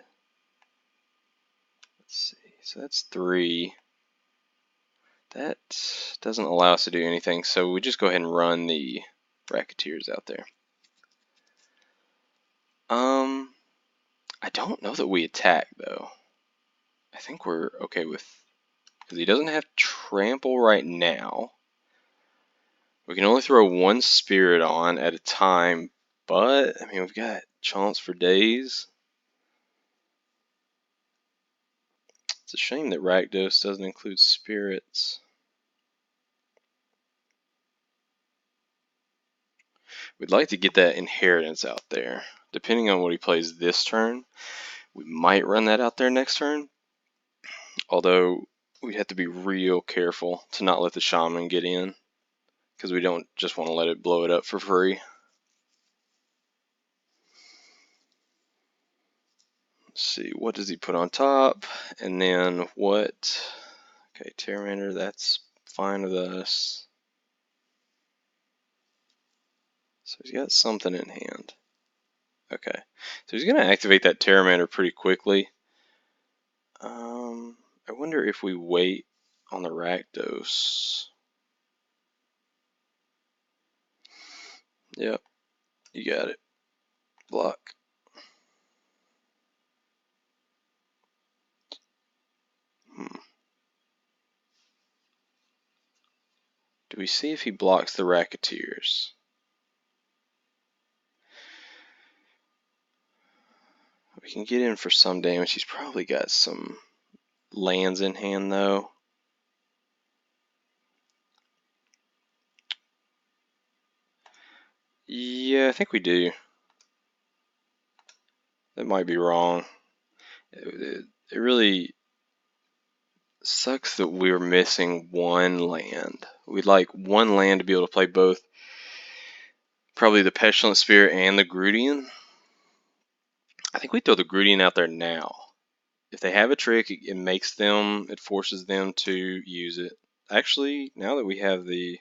Let's see. So that's 3. That doesn't allow us to do anything, so we just go ahead and run the Racketeers out there. I don't know that we attack, though. I think we're okay with... because he doesn't have Trample right now. We can only throw 1 Spirit on at a time, but, I mean, we've got Chance for days. It's a shame that Rakdos doesn't include Spirits. We'd like to get that Inheritance out there. Depending on what he plays this turn, we might run that out there next turn. Although, we have to be real careful to not let the Shaman get in, because we don't just want to let it blow it up for free. Let's see, what does he put on top? And then what? Okay, Terminator, that's fine with us. So he's got something in hand. Okay, so he's going to activate that Terminator pretty quickly. I wonder if we wait on the Rakdos. Yep, you got it. Block. Do we see if he blocks the Racketeers? We can get in for some damage. He's probably got some lands in hand, though. Yeah, I think we do. That might be wrong. It really sucks that we're missing 1 land. We'd like 1 land to be able to play both. Probably the Pestilent Spirit and the Grudian. I think we throw the Grudian out there now. If they have a trick, it forces them to use it. Actually, now that we have the...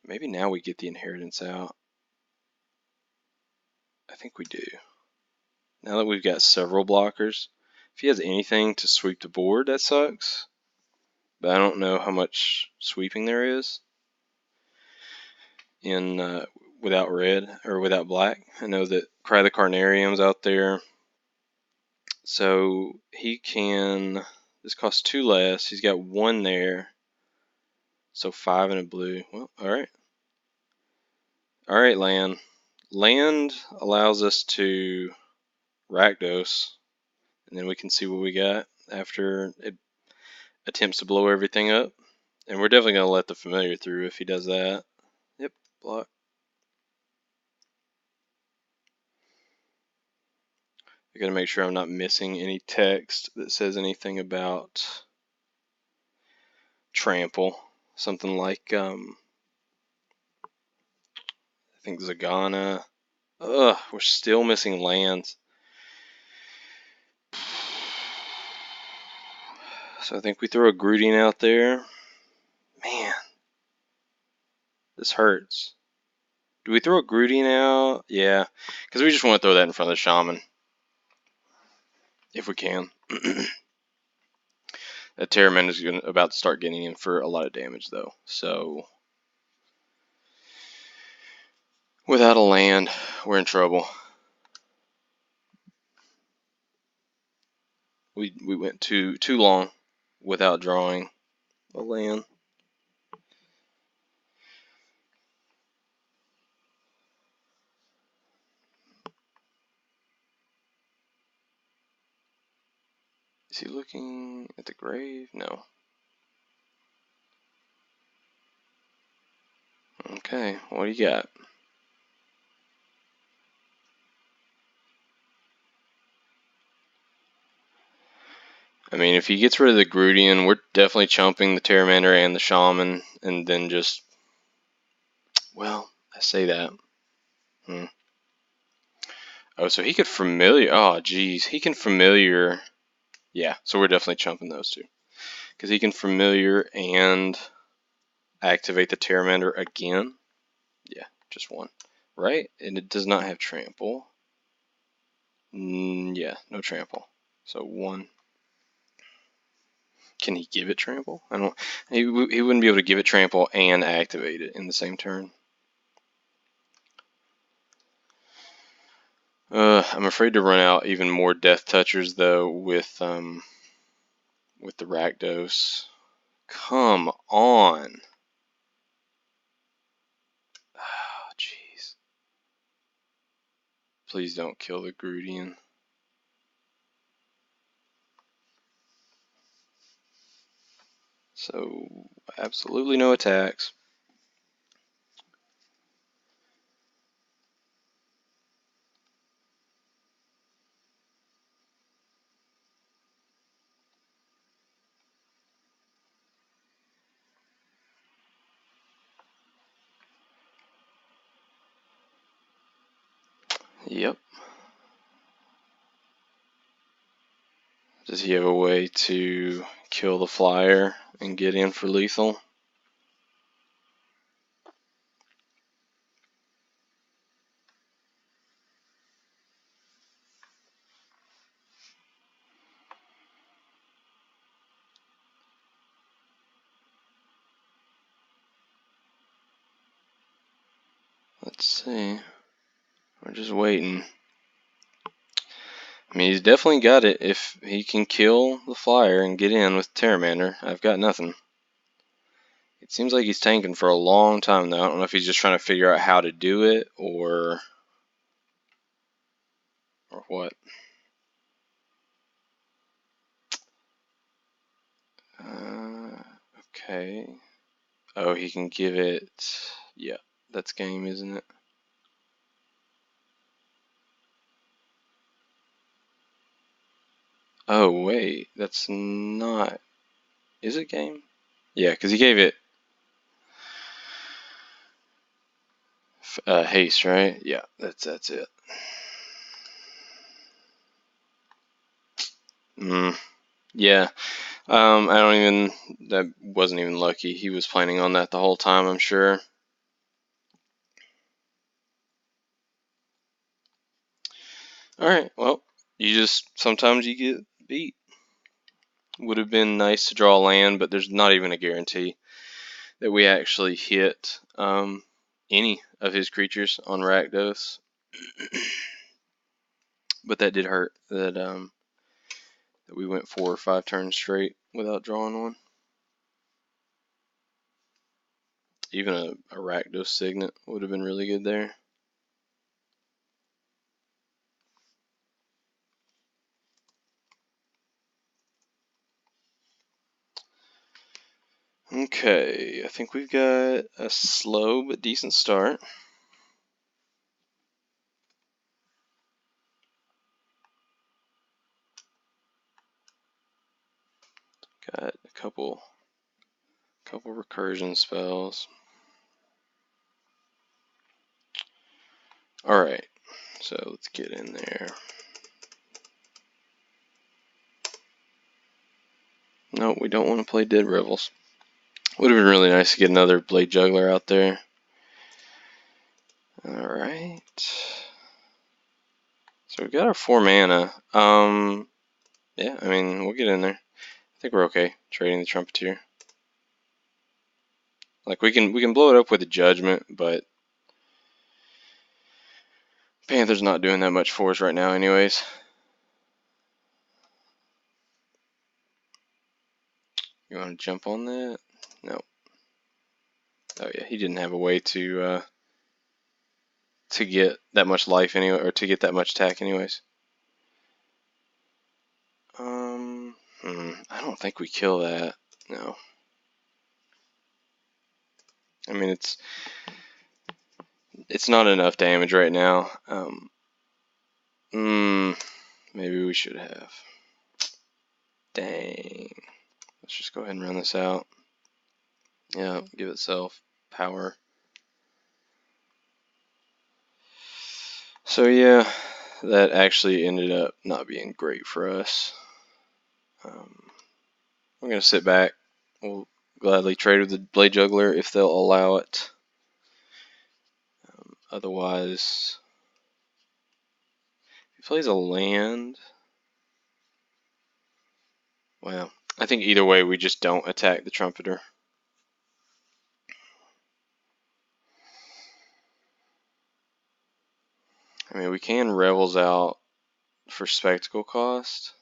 Maybe now we get the Inheritance out. I think we do. Now that we've got several blockers, if he has anything to sweep the board, that sucks. But I don't know how much sweeping there is in without red or without black. I know that Cry the Carnarium's out there, so he can. This costs 2 less. He's got 1 there, so 5 and a blue. Well, all right, land. Land allows us to Rakdos, and then we can see what we got after it attempts to blow everything up. And we're definitely going to let the familiar through if he does that. Yep, block. I got to make sure I'm not missing any text that says anything about trample. Something like, I think Zagana. Ugh, we're still missing lands. So I think we throw a Grudian out there. Man, this hurts. Do we throw a Grudian out? Yeah, because we just want to throw that in front of the Shaman. If we can. That Terraman is about to start getting in for a lot of damage, though. So, without a land, we're in trouble. We went too long without drawing a land. Is he looking at the grave? No. Okay, what do you got? I mean, if he gets rid of the Grudian, we're definitely chumping the Pteramander and the Shaman, and then just, well, I say that. Oh, so he could familiar. Oh, geez, he can familiar. Yeah, so we're definitely chumping those two because he can familiar and activate the Pteramander again. Yeah, just one, right? And it does not have trample. Yeah, no trample. So one. Can he give it trample? I don't. He wouldn't be able to give it trample and activate it in the same turn. I'm afraid to run out even more Death Touchers though with the Rakdos. Come on. Oh, jeez. Please don't kill the Grudian. So absolutely no attacks. Yep. Does he have a way to kill the flyer and get in for lethal? Let's see. We're just waiting. I mean, he's definitely got it. If he can kill the flyer and get in with Pteramander, I've got nothing. It seems like he's tanking for a long time though. I don't know if he's just trying to figure out how to do it or what. Okay. Oh, he can give it. Yeah, that's game, isn't it? Oh, wait. That's not. Is it game? Yeah, because he gave it haste, right? Yeah, that's it. Yeah. I don't even. That wasn't even lucky. He was planning on that the whole time, I'm sure. Alright, well, sometimes you get beat. Would have been nice to draw land, but there's not even a guarantee that we actually hit any of his creatures on Rakdos. But that did hurt that we went 4 or 5 turns straight without drawing one. Even a Rakdos Signet would have been really good there. Okay, I think we've got a slow but decent start. Got a couple recursion spells. Alright, so let's get in there. No, we don't want to play Dead Revels. Would have been really nice to get another Blade Juggler out there. Alright. So we've got our 4 mana. Yeah, I mean, we'll get in there. I think we're okay trading the Trumpeteer. Like, we can blow it up with a Judgment, but Panther's not doing that much for us right now anyways. You want to jump on that? No. Oh yeah, he didn't have a way to get that much life anyway, or to get that much attack anyways. I don't think we kill that. No. I mean, it's not enough damage right now. Maybe we should have. Dang. Let's just go ahead and run this out. Yeah, give itself power. So yeah, that actually ended up not being great for us. We're going to sit back. We'll gladly trade with the Blade Juggler if they'll allow it. Otherwise, if he plays a land, well, I think either way we just don't attack the Trumpeter. I mean, we can Revels out for spectacle cost.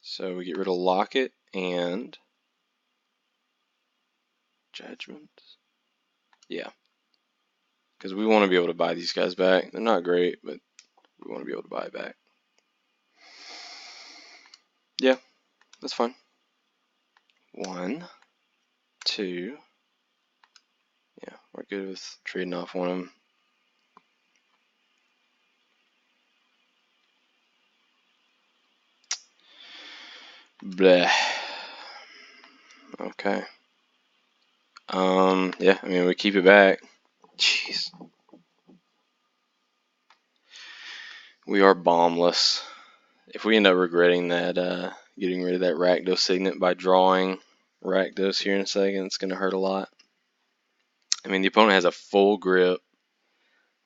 So we get rid of Locket and Judgment. Yeah. Because we want to be able to buy these guys back. They're not great, but we want to be able to buy back. Yeah, that's fine. 1, 2. Yeah, we're good with trading off one of them. Bleh. Okay. Yeah, I mean, we keep it back. Jeez. We are bombless. If we end up regretting that, getting rid of that Rakdos Signet by drawing Rakdos here in a second, it's going to hurt a lot. I mean, the opponent has a full grip.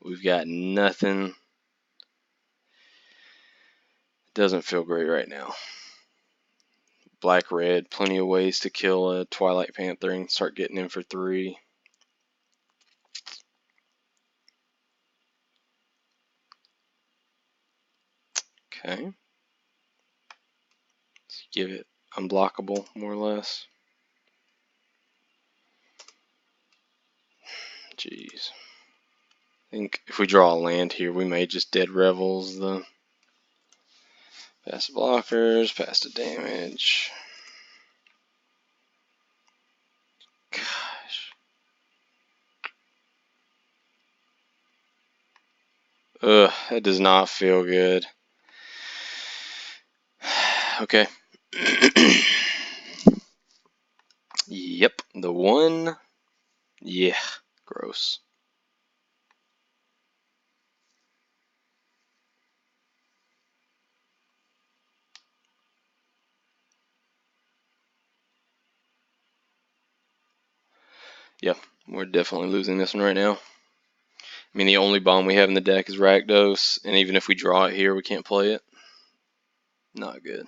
We've got nothing. Doesn't feel great right now. Black, red, plenty of ways to kill a Twilight Panther and start getting in for 3. Okay. Let's give it unblockable, more or less. Jeez. I think if we draw a land here, we may just dead Revels the pass the blockers, pass the damage. Gosh. Ugh, that does not feel good. Okay. Yep, the 1. Yeah, gross. Yeah, we're definitely losing this one right now. I mean, the only bomb we have in the deck is Rakdos, and even if we draw it here, we can't play it. Not good.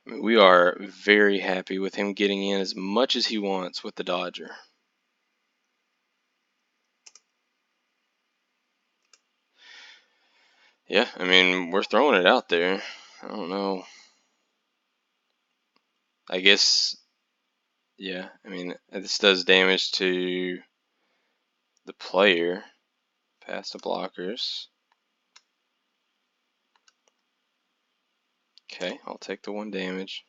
I mean, we are very happy with him getting in as much as he wants with the Dodger. Yeah, I mean, we're throwing it out there. I don't know. I guess, yeah, I mean, this does damage to the player. Past the blockers. Okay, I'll take the 1 damage.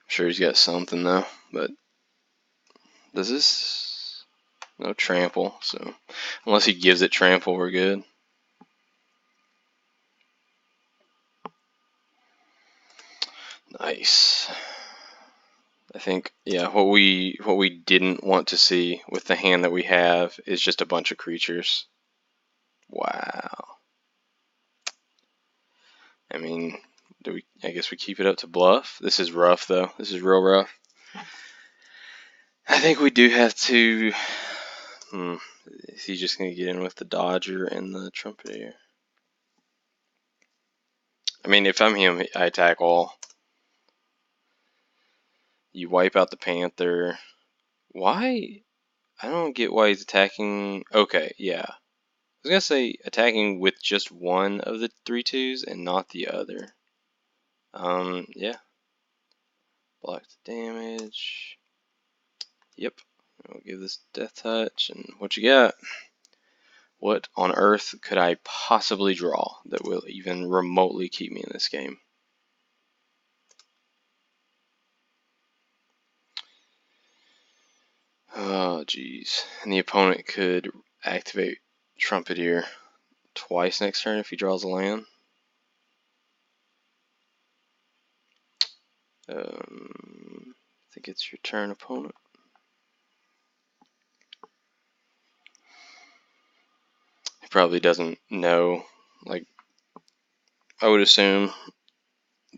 I'm sure he's got something though, but does this? No trample, so unless he gives it trample, we're good. Nice. I think, yeah, what we didn't want to see with the hand that we have is just a bunch of creatures. Wow. I mean, I guess we keep it up to bluff. This is rough though. This is real rough. I think we do have to. Is he just gonna get in with the Dodger and the Trumpeter? I mean, if I'm him, I attack all. You wipe out the Panther. Why? I don't get why he's attacking. Okay, yeah. I was gonna say attacking with just one of the 3/2s and not the other. Yeah. Block the damage. Yep. We'll give this Death Touch, and what you got? What on earth could I possibly draw that will even remotely keep me in this game? Oh, jeez. And the opponent could activate Trumpeteer twice next turn if he draws a land. I think it's your turn, opponent. He probably doesn't know. Like, I would assume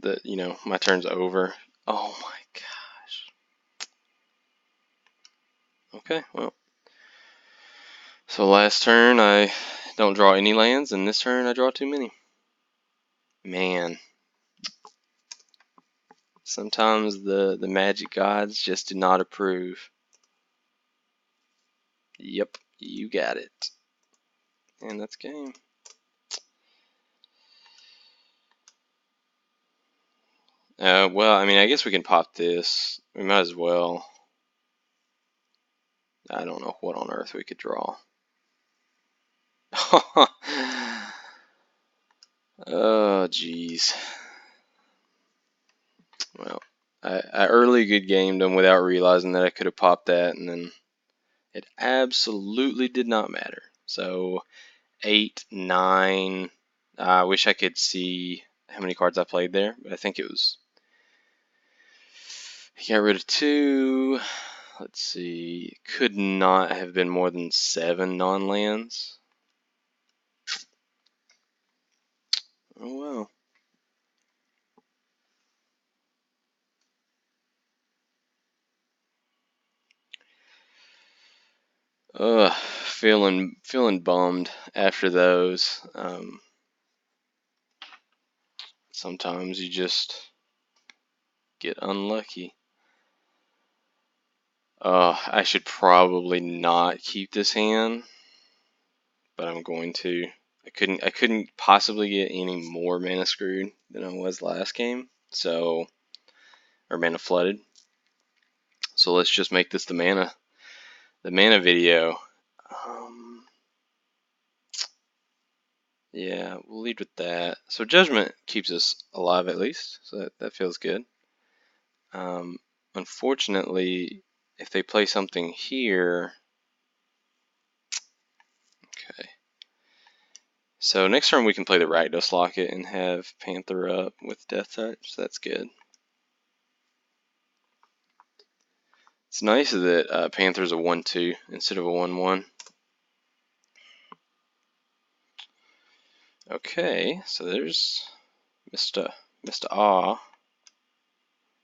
that, you know, my turn's over. Oh my gosh. Okay, well. So last turn I don't draw any lands, and this turn I draw too many. Man. Sometimes the magic gods just do not approve. Yep, you got it. And that's game. Well, I mean, I guess we can pop this. We might as well. I don't know what on earth we could draw. Oh, jeez. Well, I early good gamed them without realizing that I could have popped that, and then it absolutely did not matter. So, 8, 9. I wish I could see how many cards I played there, but I think it was. He got rid of 2. Let's see. It could not have been more than 7 non-lands. Oh, wow. Ugh, feeling bummed after those. Sometimes you just get unlucky. I should probably not keep this hand, but I'm going to. I couldn't possibly get any more mana screwed than I was last game. So, or mana flooded. So let's just make this the mana video. Yeah, we'll lead with that. So Judgment keeps us alive at least, so that feels good. Unfortunately, if they play something here, okay. So next turn we can play the Rakdos Locket and have Panther up with Death Touch. So that's good. It's nice that Panther's a 1/2 instead of a 1/1. Okay, so there's Mr. A.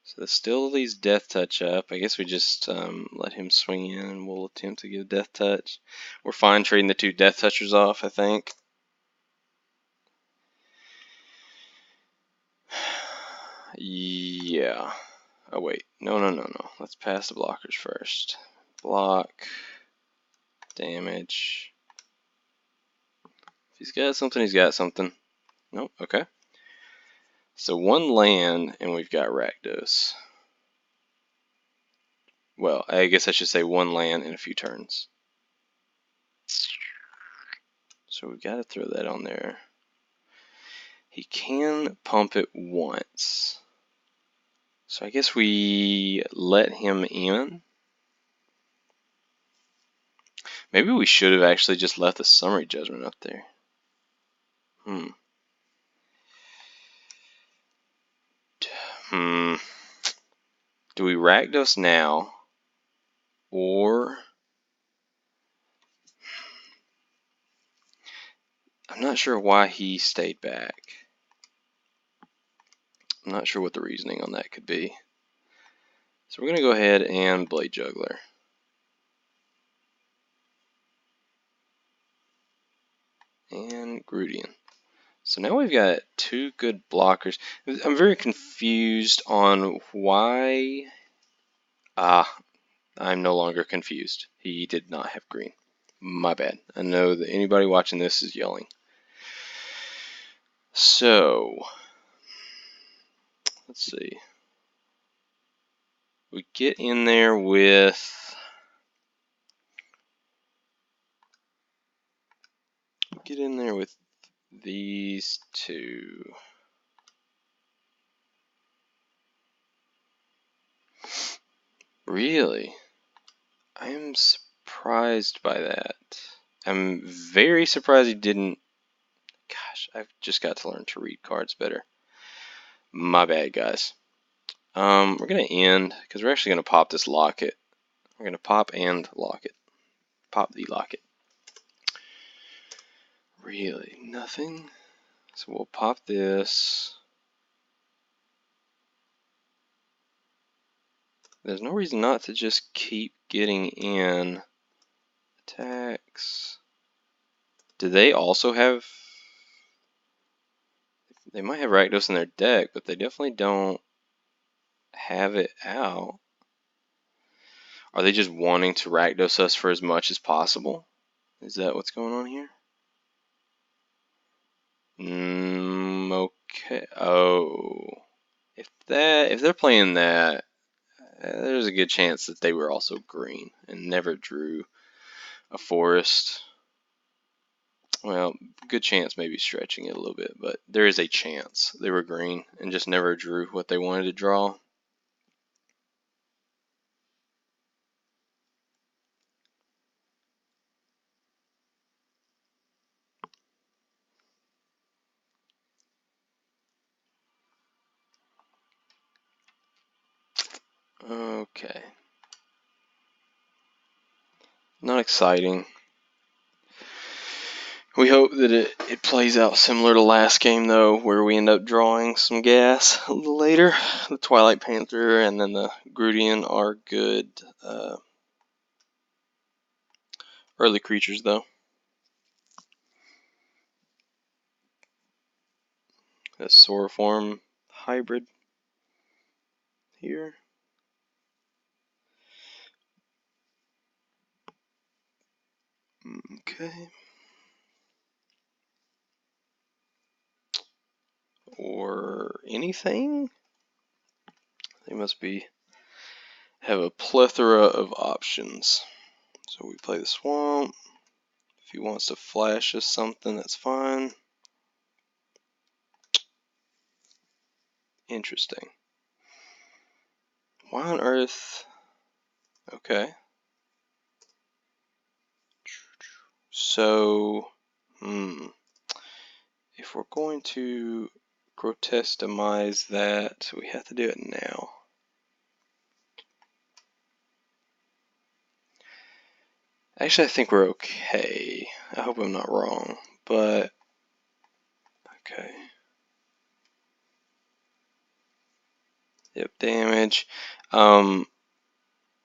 So there's still these Death Touch up. I guess we just let him swing in and we'll attempt to give Death Touch. We're fine trading the 2 Death Touchers off, I think. Yeah. Oh, wait. No. Let's pass the blockers first. Block. Damage. If he's got something, he's got something. Nope, okay. So 1 land, and we've got Rakdos. Well, I guess I should say 1 land in a few turns. So we've got to throw that on there. He can pump it once. So I guess we let him in. Maybe we should have actually just left the Summary Judgment up there. Do we Rakdos now? Or I'm not sure why he stayed back. I'm not sure what the reasoning on that could be. So we're going to go ahead and Blade Juggler. And Grudian. So now we've got 2 good blockers. I'm very confused on why. I'm no longer confused. He did not have green. My bad. I know that anybody watching this is yelling. So, let's see. We get in there with get in there with these two. Really? I am surprised by that. I'm very surprised he didn't. Gosh, I've just got to learn to read cards better. My bad, guys. We're gonna end because we're actually gonna pop this locket. We're gonna pop and lock it. Pop the locket. Really, nothing. So we'll pop this. There's no reason not to just keep getting in. Attacks. Do they also have... They might have Rakdos in their deck, but they definitely don't have it out. Are they just wanting to Rakdos us for as much as possible? Is that what's going on here? Okay. Oh. If they're playing that, there's a good chance that they were also green and never drew a forest. Well, good chance maybe stretching it a little bit, but there is a chance they were green and just never drew what they wanted to draw. Okay. Not exciting. We hope that it plays out similar to last game, though, where we end up drawing some gas a little later. The Twilight Panther and then the Grudian are good early creatures, though. A Sauroform hybrid here. Okay. Or anything? They must have a plethora of options. So we play the Swamp. If he wants to flash us something, that's fine. Interesting. Why on earth? Okay. So, if we're going to grotesque demise that, we have to do it now. Actually, I think we're okay. I hope I'm not wrong, but okay. Yep, damage. I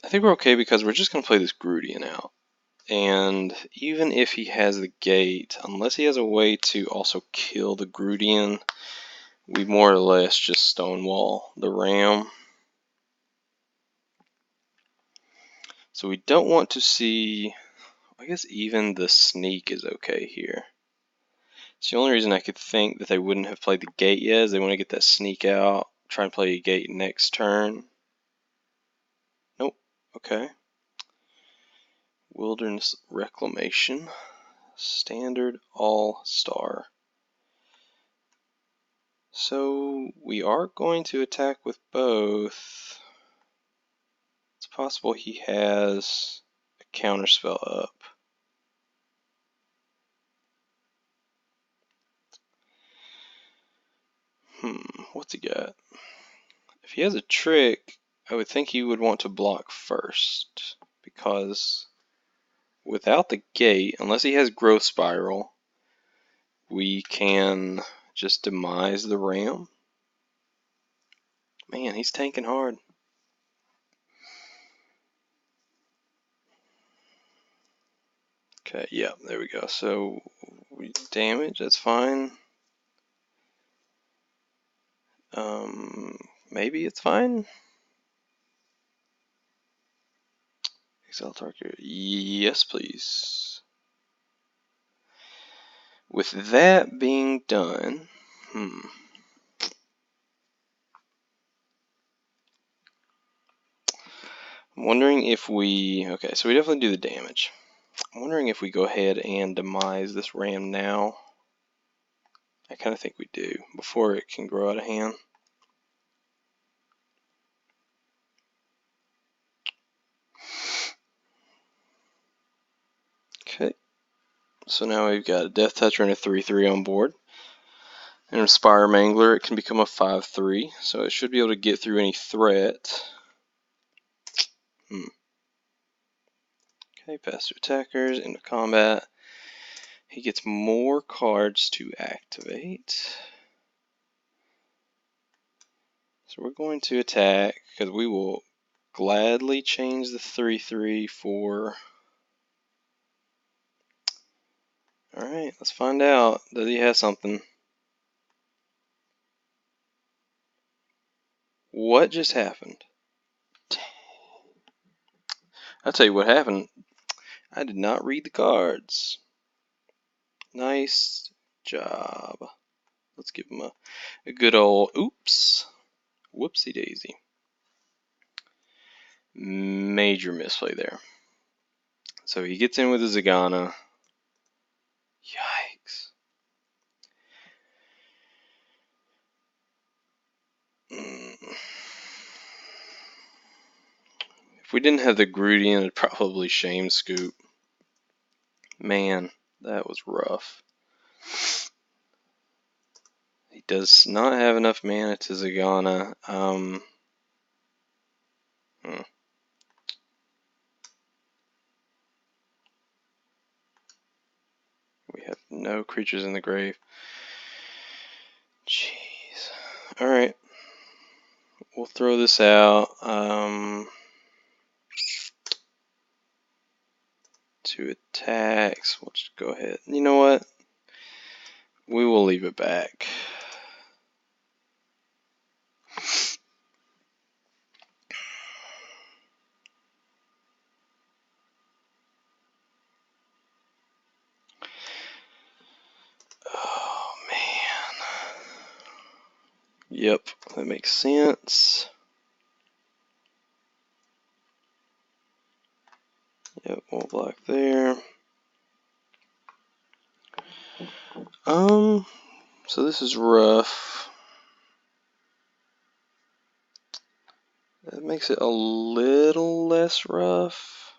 think we're okay because we're just going to play this Grudian out. And even if he has the gate, unless he has a way to also kill the Grudian, we more or less just stonewall the Ram. So we don't want to see, I guess even the sneak is okay here. It's the only reason I could think that they wouldn't have played the gate yet is they want to get that sneak out, try and play a gate next turn. Nope, okay. Wilderness Reclamation, standard all-star. So we are going to attack with both. It's possible he has a counterspell up. What's he got? If he has a trick, I would think he would want to block first, because without the gate, unless he has Growth Spiral, we can just demise the Ram. Man, he's tanking hard. Okay, yeah, there we go. So we damage, that's fine. Maybe it's fine. Exile target. Yes, please. With that being done, I'm wondering if we... Okay, so we definitely do the damage. I'm wondering if we go ahead and demise this ram now. I kind of think we do, before it can grow out of hand. Okay, so now we've got a Death Toucher and a 3/3 on board. And a Spire Mangler, it can become a 5/3, so it should be able to get through any threat. Okay, pass to attackers, into combat. He gets more cards to activate. So we're going to attack, because we will gladly change the 3/3 for... Alright, let's find out. Does he have something? What just happened? I'll tell you what happened. I did not read the cards. Nice job. Let's give him a good old oops. Whoopsie daisy. Major misplay there. So he gets in with a Zagana. Yikes. If we didn't have the Grudian, it'd probably shame Scoop. Man, that was rough. He does not have enough mana to Zagana. We have no creatures in the grave. Jeez. Alright. We'll throw this out. Two attacks. We'll just go ahead. You know what? We will leave it back. Oh, man. Yep, that makes sense. Yep, we'll block there. So this is rough. That makes it a little less rough.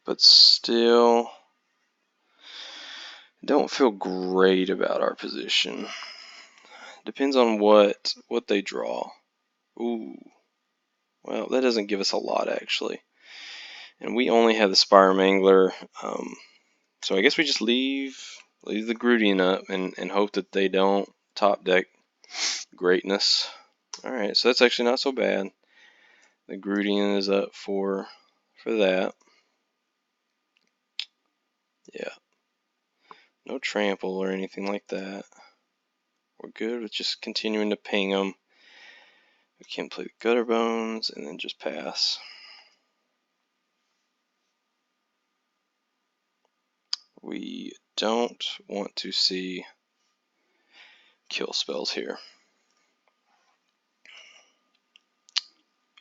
But still, don't feel great about our position. Depends on what they draw. Ooh. Well, that doesn't give us a lot, actually. And we only have the Spire Mangler. So I guess we just leave the Grudian up and hope that they don't top deck greatness. Alright, so that's actually not so bad. The Grudian is up for that. Yeah. No trample or anything like that. We're good with just continuing to ping them. We can play the Gutter Bones and then just pass. We don't want to see kill spells here.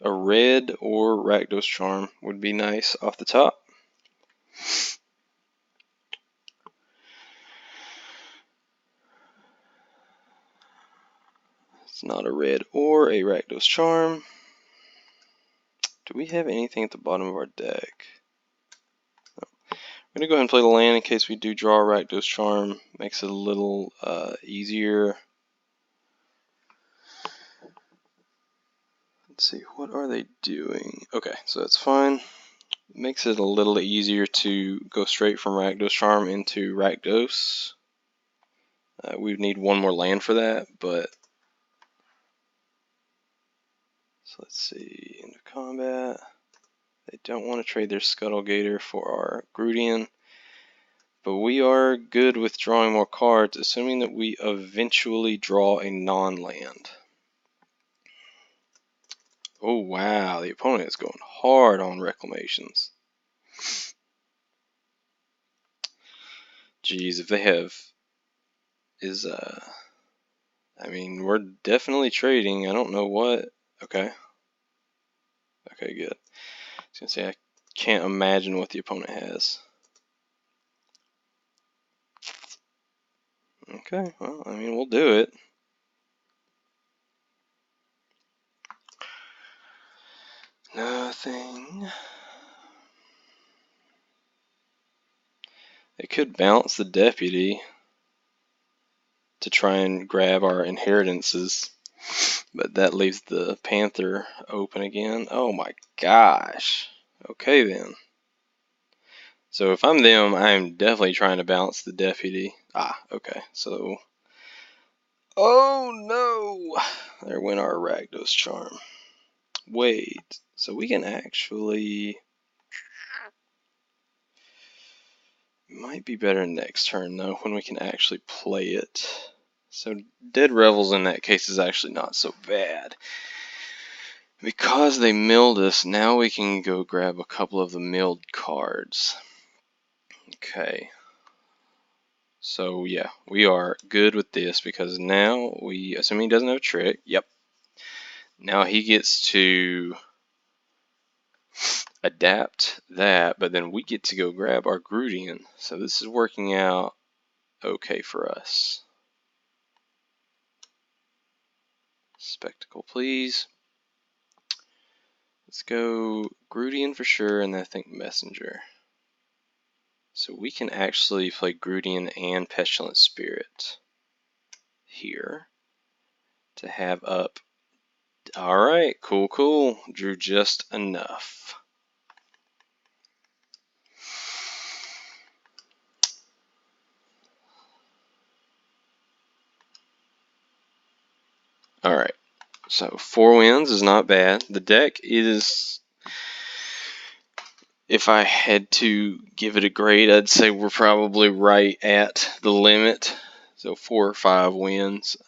A red or Rakdos Charm would be nice off the top. It's not a red or a Rakdos Charm. Do we have anything at the bottom of our deck? No. I'm going to go ahead and play the land in case we do draw a Rakdos Charm. Makes it a little easier. Let's see, what are they doing? Okay, so that's fine. Makes it a little easier to go straight from Rakdos Charm into Rakdos. We would need one more land for that, but... So let's see, into combat. They don't want to trade their Scuttle Gator for our Grudian. But we are good with drawing more cards, assuming that we eventually draw a non-land. Oh wow, the opponent is going hard on reclamations. Geez, if they have... I mean, we're definitely trading. I don't know what... Okay. Okay, good. I was gonna say I can't imagine what the opponent has. Okay, well, I mean, we'll do it. Nothing. They could bounce the deputy to try and grab our inheritances, but that leaves the panther open again. Oh my gosh. Okay then. So if I'm them, I'm definitely trying to bounce the deputy. Ah, okay. So, oh no! There went our Rakdos charm. Wait, so we can actually... Might be better next turn though, when we can actually play it. So Dead Revels in that case is actually not so bad. Because they milled us, now we can go grab a couple of the milled cards. Okay. So yeah, we are good with this because now we, assuming he doesn't have a trick, yep. Now he gets to adapt that, but then we get to go grab our Grudian. So this is working out okay for us. Spectacle, please. Let's go Grudian for sure, and then I think Messenger. So we can actually play Grudian and Pestilent Spirit here to have up. Alright, cool, cool. Drew just enough. Alright, so 4 wins is not bad. The deck is, if I had to give it a grade, I'd say we're probably right at the limit. So 4 or 5 wins.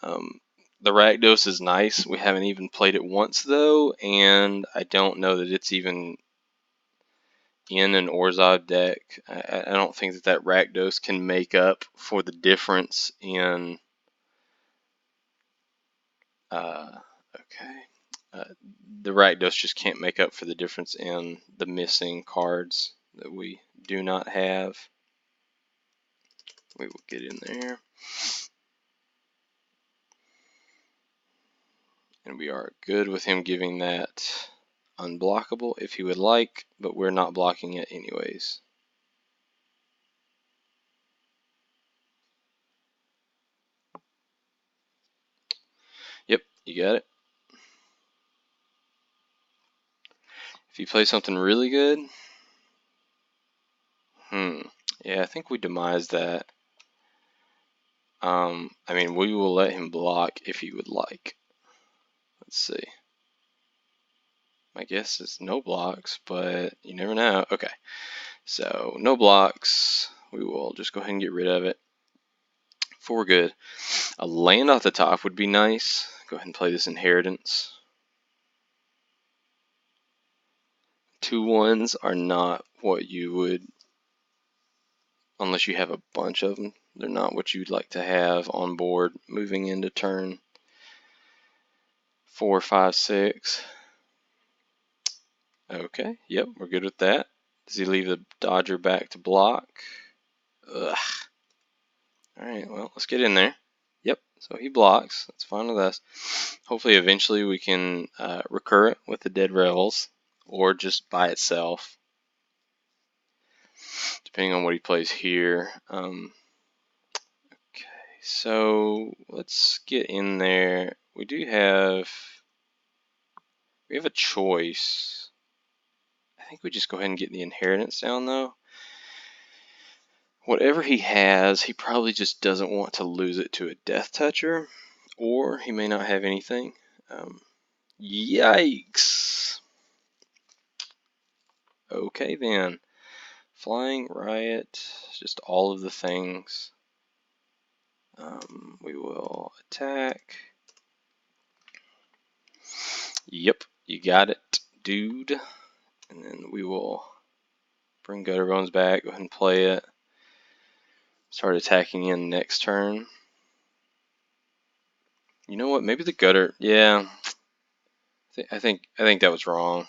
The Rakdos is nice. We haven't even played it once though, and I don't know that it's even in an Orzhov deck. I don't think that Rakdos can make up for the difference in okay. The Rakdos just can't make up for the difference in the missing cards that we do not have. We will get in there. And we are good with him giving that unblockable if he would like, but we're not blocking it anyways. Yep, you got it. If you play something really good, yeah, I think we demise that. I mean, we will let him block if he would like. Let's see. My guess is no blocks, but you never know. Okay, so no blocks. We will just go ahead and get rid of it. For good. A land off the top would be nice. Go ahead and play this inheritance. 2 1s are not what you would, unless you have a bunch of them, they're not what you'd like to have on board moving into turn 4, 5, 6. Okay, yep, we're good with that. Does he leave the Dodger back to block? Ugh. Alright, well, let's get in there. Yep, so he blocks. That's fine with us. Hopefully, eventually, we can recur it with the Dead Revels, or just by itself, depending on what he plays here. Okay, so let's get in there. We have a choice. I think we just go ahead and get the inheritance down, though. Whatever he has, he probably just doesn't want to lose it to a Death Toucher, or he may not have anything. Yikes! Okay then. Flying Riot, just all of the things. We will attack. Yep, you got it, dude. And then we will bring Gutterbones back, go ahead and play it. Start attacking in next turn. You know what? Maybe the gutter. Yeah, I think that was wrong.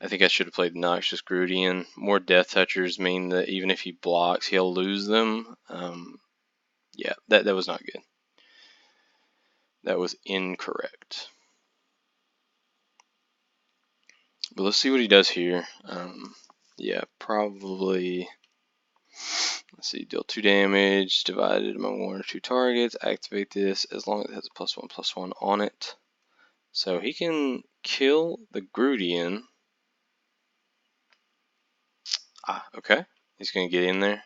I think I should have played Noxious Grudian. More Death Touchers mean that even if he blocks, he'll lose them. Yeah, that was not good. That was incorrect. But let's see what he does here. Yeah, probably. Let's see, deal 2 damage, divided among 1 or 2 targets. Activate this as long as it has a +1/+1 on it. So he can kill the Grudian. Ah, okay. He's going to get in there.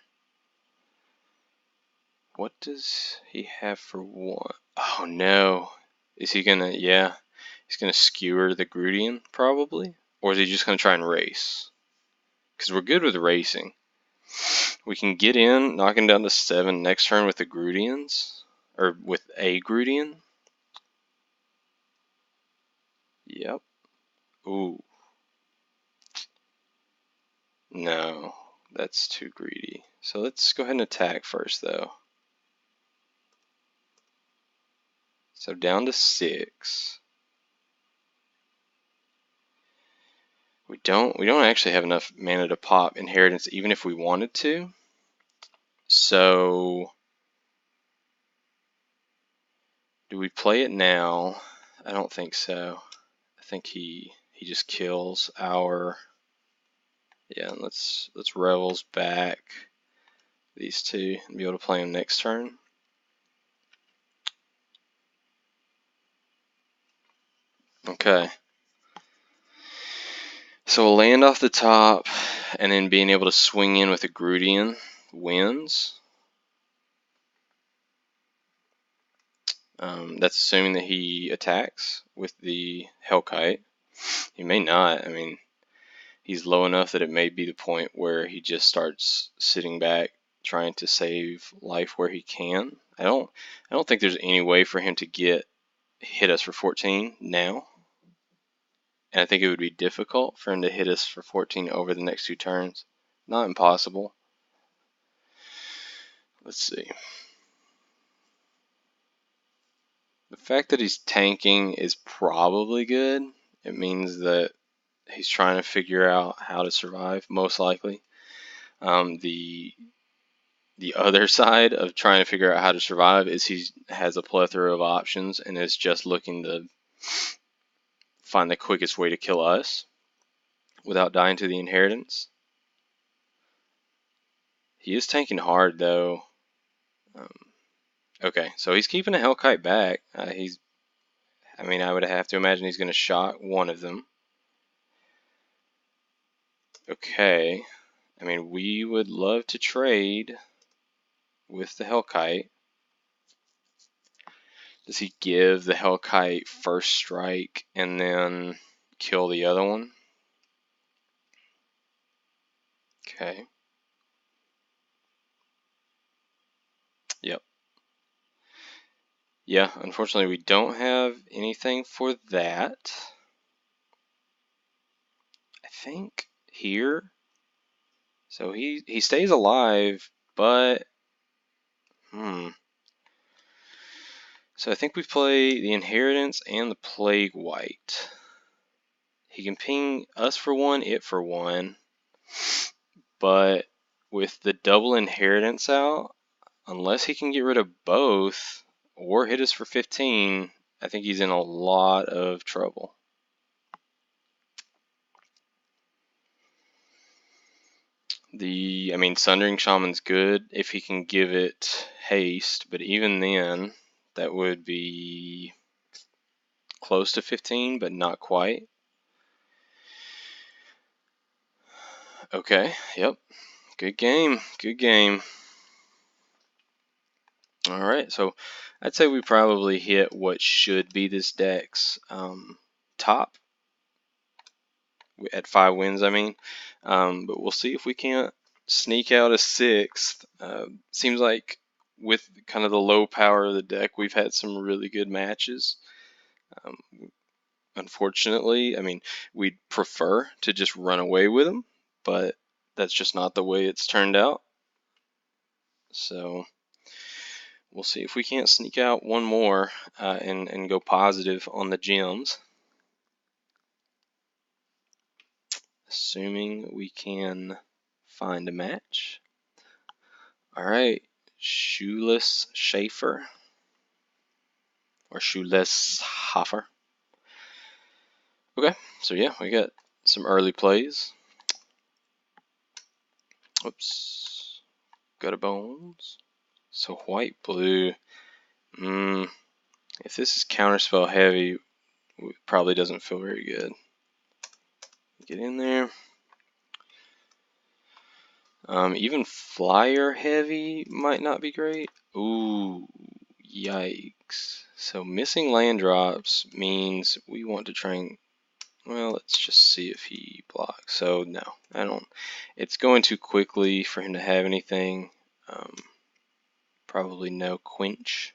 What does he have for 1? Oh no. Is he going to, yeah. He's going to skewer the Grudian, probably. Or is he just going to try and race? Because we're good with racing. We can get in, knocking down to 7 next turn with the Grudians. Or with a Grudian. Yep. Ooh. No. That's too greedy. So let's go ahead and attack first, though. So down to 6. We don't actually have enough mana to pop Inheritance even if we wanted to. So do we play it now? I don't think so. I think he just kills our, yeah, let's Revels back these 2 and be able to play them next turn. Okay. So we'll land off the top, and then being able to swing in with a Grudian wins. That's assuming that he attacks with the Hellkite. He may not. I mean, he's low enough that it may be the point where he just starts sitting back, trying to save life where he can. I don't think there's any way for him to hit us for 14 now. And I think it would be difficult for him to hit us for 14 over the next 2 turns. Not impossible. Let's see. The fact that he's tanking is probably good. It means that he's trying to figure out how to survive, most likely. The other side of trying to figure out how to survive is he has a plethora of options and is just looking to find the quickest way to kill us without dying to the Inheritance. He is tanking hard, though. Okay, so he's keeping a Hellkite back. I mean, I would have to imagine he's going to shot one of them. Okay. I mean, we would love to trade with the Hellkite. Does he give the Hellkite first strike and then kill the other one? Okay. Yep. Yeah, unfortunately we don't have anything for that. I think here. So he stays alive, but So I think we play the Inheritance and the Plague White. He can ping us for 1, it for 1. But with the double Inheritance out, unless he can get rid of both or hit us for 15, I think he's in a lot of trouble. I mean, Sundering Shaman's good if he can give it haste, but even then, that would be close to 15, but not quite. Okay, yep. Good game, good game. Alright, so I'd say we probably hit what should be this deck's top at 5 wins, I mean. But we'll see if we can't sneak out a 6th. Seems like with kind of the low power of the deck, we've had some really good matches. Unfortunately, I mean, we'd prefer to just run away with them, but that's just not the way it's turned out. So we'll see if we can't sneak out one more and go positive on the gems. assuming we can find a match. Alright, Shoeless Schaefer, or Shoeless Hoffer. Okay, so yeah, we got some early plays. Oops, got a bones. So white, blue. If this is counterspell heavy, it probably doesn't feel very good. Get in there. Even flyer heavy might not be great. Ooh, yikes. So missing land drops means we want to try and, well, let's just see if he blocks. So no, I don't. It's going too quickly for him to have anything. Probably no quench.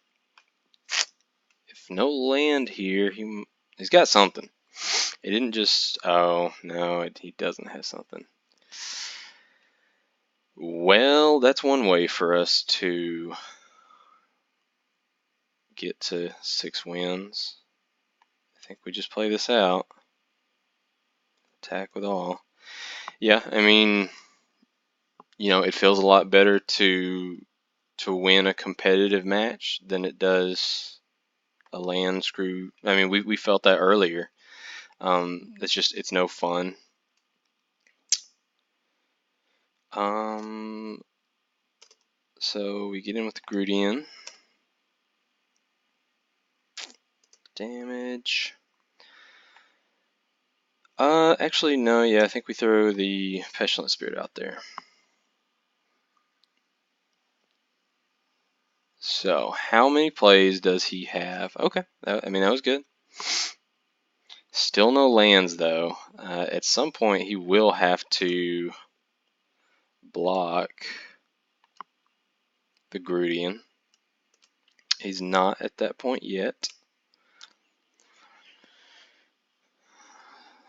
If no land here, he's got something. It didn't just, oh no, he doesn't have something. Well, that's one way for us to get to 6 wins. I think we just play this out. Attack with all. Yeah, I mean, you know, it feels a lot better to win a competitive match than it does a land screw. I mean, we felt that earlier. It's no fun. So we get in with the Grudian. Damage. Actually, no, yeah, I think we throw the Pestilent Spirit out there. So, how many plays does he have? Okay, I mean, that was good. Still no lands, though. At some point, he will have to block the Grudian. He's not at that point yet.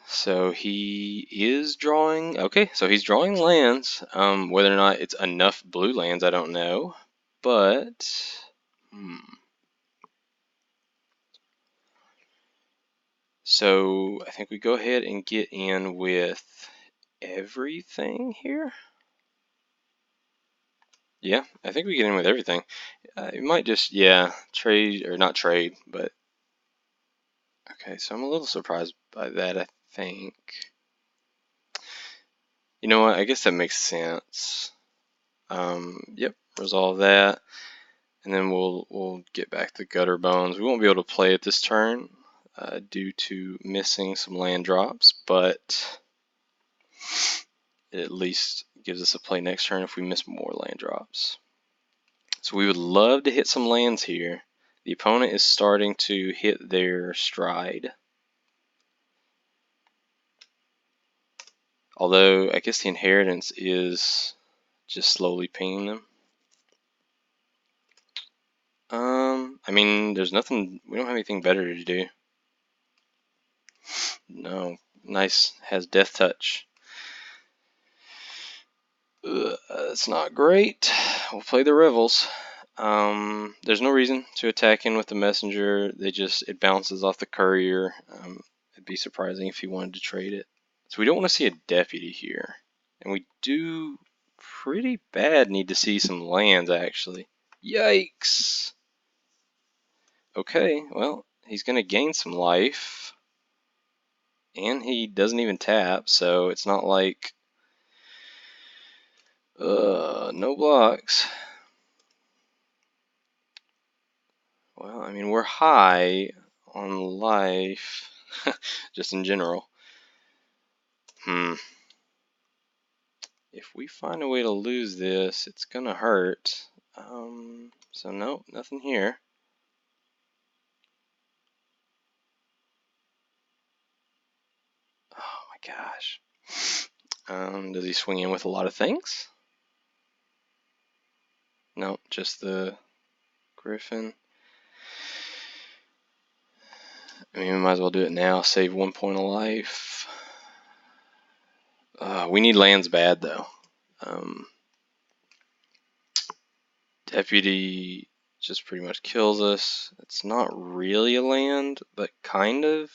So he is drawing. Okay, so he's drawing lands. Whether or not it's enough blue lands, I don't know. But so I think we go ahead and get in with everything here. Yeah, I think we get in with everything. You might just, yeah, trade, or not trade, but okay, so I'm a little surprised by that, I think. You know what, I guess that makes sense. Yep, resolve that, and then we'll get back to Gutter Bones. We won't be able to play it this turn due to missing some land drops, but it at least gives us a play next turn if we miss more land drops. So we would love to hit some lands here. The opponent is starting to hit their stride. Although, I guess the inheritance is just slowly pinging them. I mean, there's nothing, we don't have anything better to do. No, nice, has death touch. It's not great. We'll play the Revels. There's no reason to attack in with the messenger. It bounces off the courier. It'd be surprising if he wanted to trade it. So we don't want to see a deputy here. And we do pretty bad need to see some lands, actually. Yikes! Okay, well, he's going to gain some life. And he doesn't even tap, so it's not like... no blocks. Well, I mean, we're high on life, just in general. If we find a way to lose this, it's gonna hurt. So no, nothing here. Oh my gosh. Does he swing in with a lot of things? No, just the Griffin. I mean, we might as well do it now. Save 1 point of life. We need lands bad, though. Deputy just pretty much kills us. It's not really a land, but kind of.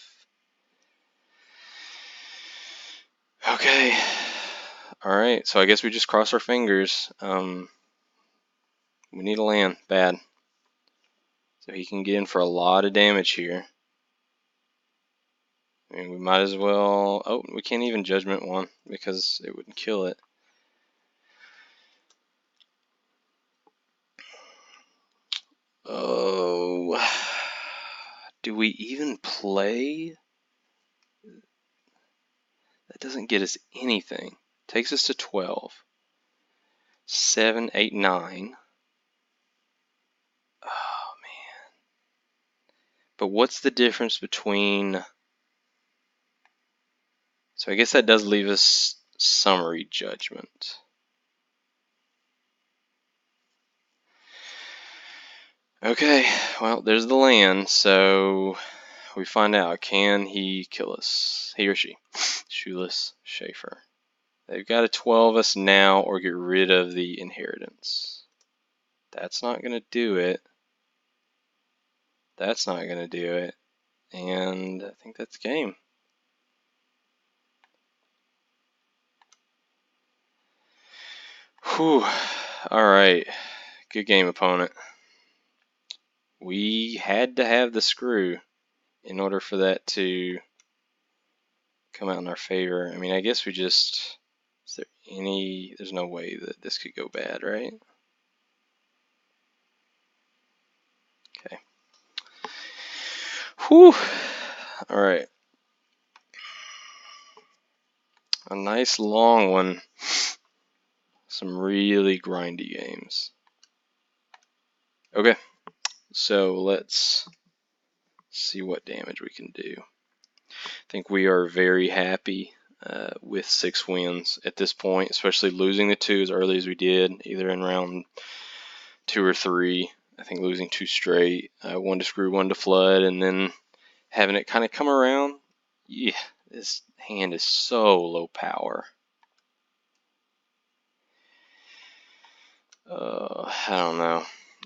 Okay. Alright, so I guess we just cross our fingers. We need a land, bad. So he can get in for a lot of damage here. I mean, we might as well... Oh, we can't even Judgment one because it wouldn't kill it. Oh... Do we even play? That doesn't get us anything. Takes us to 12. 7, 8, 9. Oh, man. But what's the difference between... So I guess that does leave us Summary Judgment. Okay, well, there's the land, so we find out, can he kill us? He or she. Shoeless Schaefer. They've got to 12 us now or get rid of the inheritance. That's not going to do it. That's not going to do it. And I think that's game. Whew. Alright. Good game, opponent. We had to have the screw in order for that to come out in our favor. I mean, I guess we just... Is there any... There's no way that this could go bad, right? Okay. Whew. Alright. A nice long one. Some really grindy games. Okay. So let's see what damage we can do. I think we are very happy with 6 wins at this point, especially losing the 2 as early as we did, either in round 2 or 3. I think losing 2 straight, 1 to screw, 1 to flood, and then having it kind of come around. Yeah, this hand is so low power. I don't know.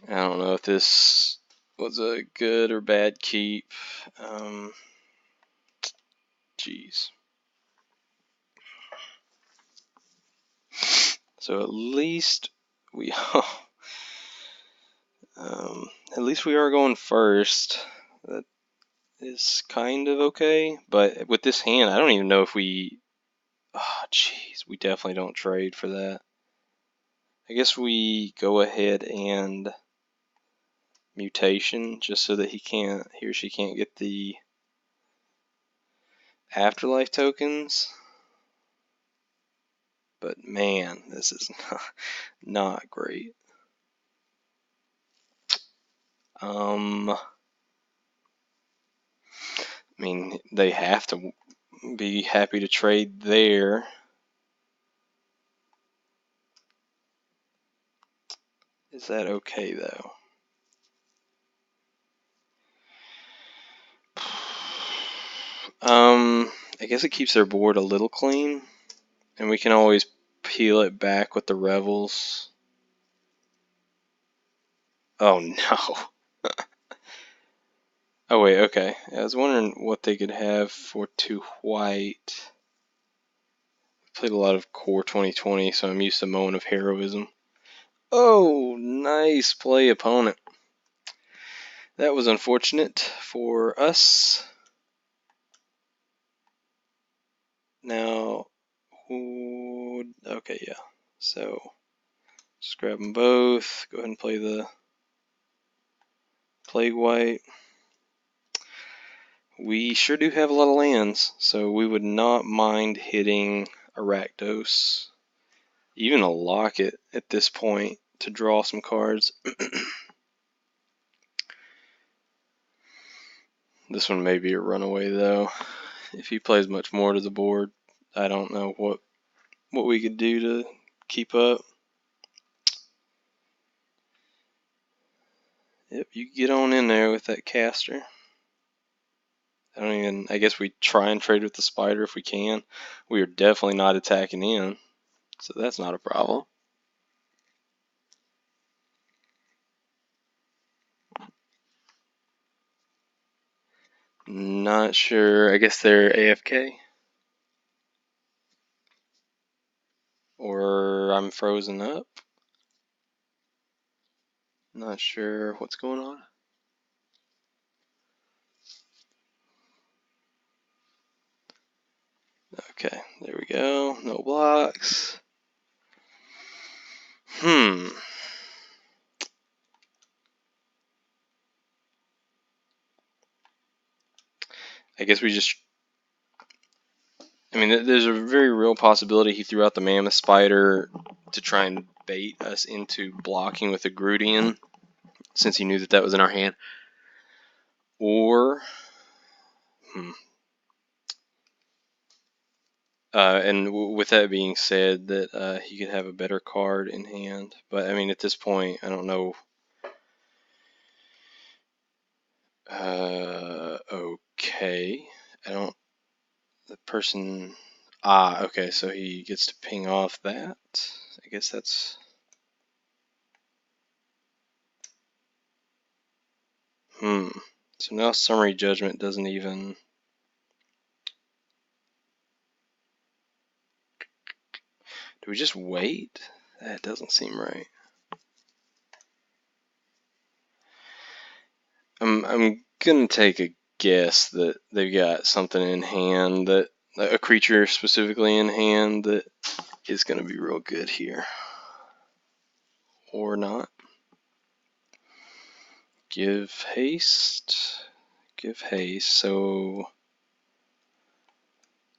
I don't know if this was a good or bad keep. Geez. So at least we, at least we are going first. That is kind of okay. But with this hand, I don't even know if we. Oh, jeez, we definitely don't trade for that. I guess we go ahead and mutation just so that he or she can't get the afterlife tokens. But man, this is not great. I mean, they have to be happy to trade there. Is that okay, though? I guess it keeps their board a little clean, and we can always peel it back with the Revels. Oh, no. Oh, wait, okay. I was wondering what they could have for 2 white. Played a lot of Core 2020, so I'm used to Moment of Heroism. Oh, nice play, opponent. That was unfortunate for us. Now, okay, yeah. So, just grab them both. Go ahead and play the Plague White. We sure do have a lot of lands, so we would not mind hitting a Rakdos. Even a Locket at this point to draw some cards. This one may be a runaway, though. If he plays much more to the board, I don't know what we could do to keep up. Yep, you get on in there with that caster. I guess we try and trade with the spider if we can. We are definitely not attacking in, so that's not a problem. Not sure. I guess they're AFK. I'm frozen up. Not sure what's going on. Okay, there we go. No blocks. I guess we just... I mean, there's a very real possibility he threw out the Mammoth Spider to try and bait us into blocking with a Grudian, since he knew that that was in our hand. Or... and with that being said, that he could have a better card in hand. But, I mean, at this point, I don't know. Okay. I don't... The person... okay, so he gets to ping off that. I guess that's... So now Summary Judgment doesn't even... Do we just wait? That doesn't seem right. I'm gonna take a guess that they've got something in hand, that a creature specifically in hand that is gonna be real good here. Or not. Give haste. Give haste. So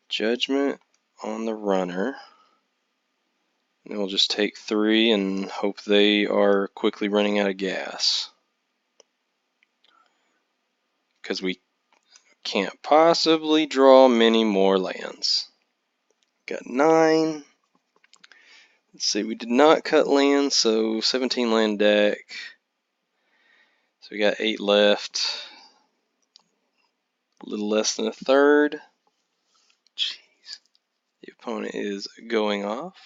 Judgment on the runner. And we'll just take 3 and hope they are quickly running out of gas. Because we can't possibly draw many more lands. Got 9. Let's see, we did not cut land, so 17 land deck. So we got 8 left. A little less than a third. Jeez. The opponent is going off.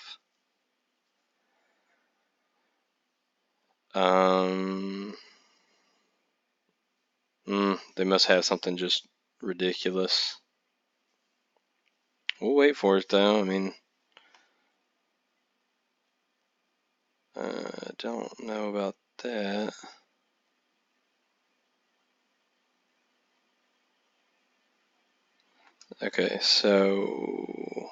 They must have something just ridiculous. We'll wait for it though. I mean, I don't know about that. Okay, so...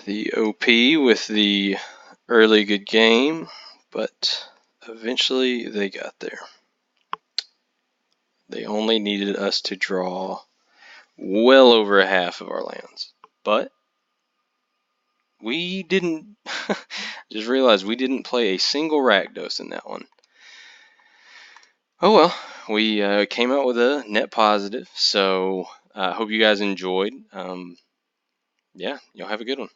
The OP with the early good game, but eventually they got there. They only needed us to draw well over half of our lands. But we didn't... just realized we didn't play a single Rakdos in that one. Oh well, we came out with a net positive, so I hope you guys enjoyed. Yeah, y'all have a good one.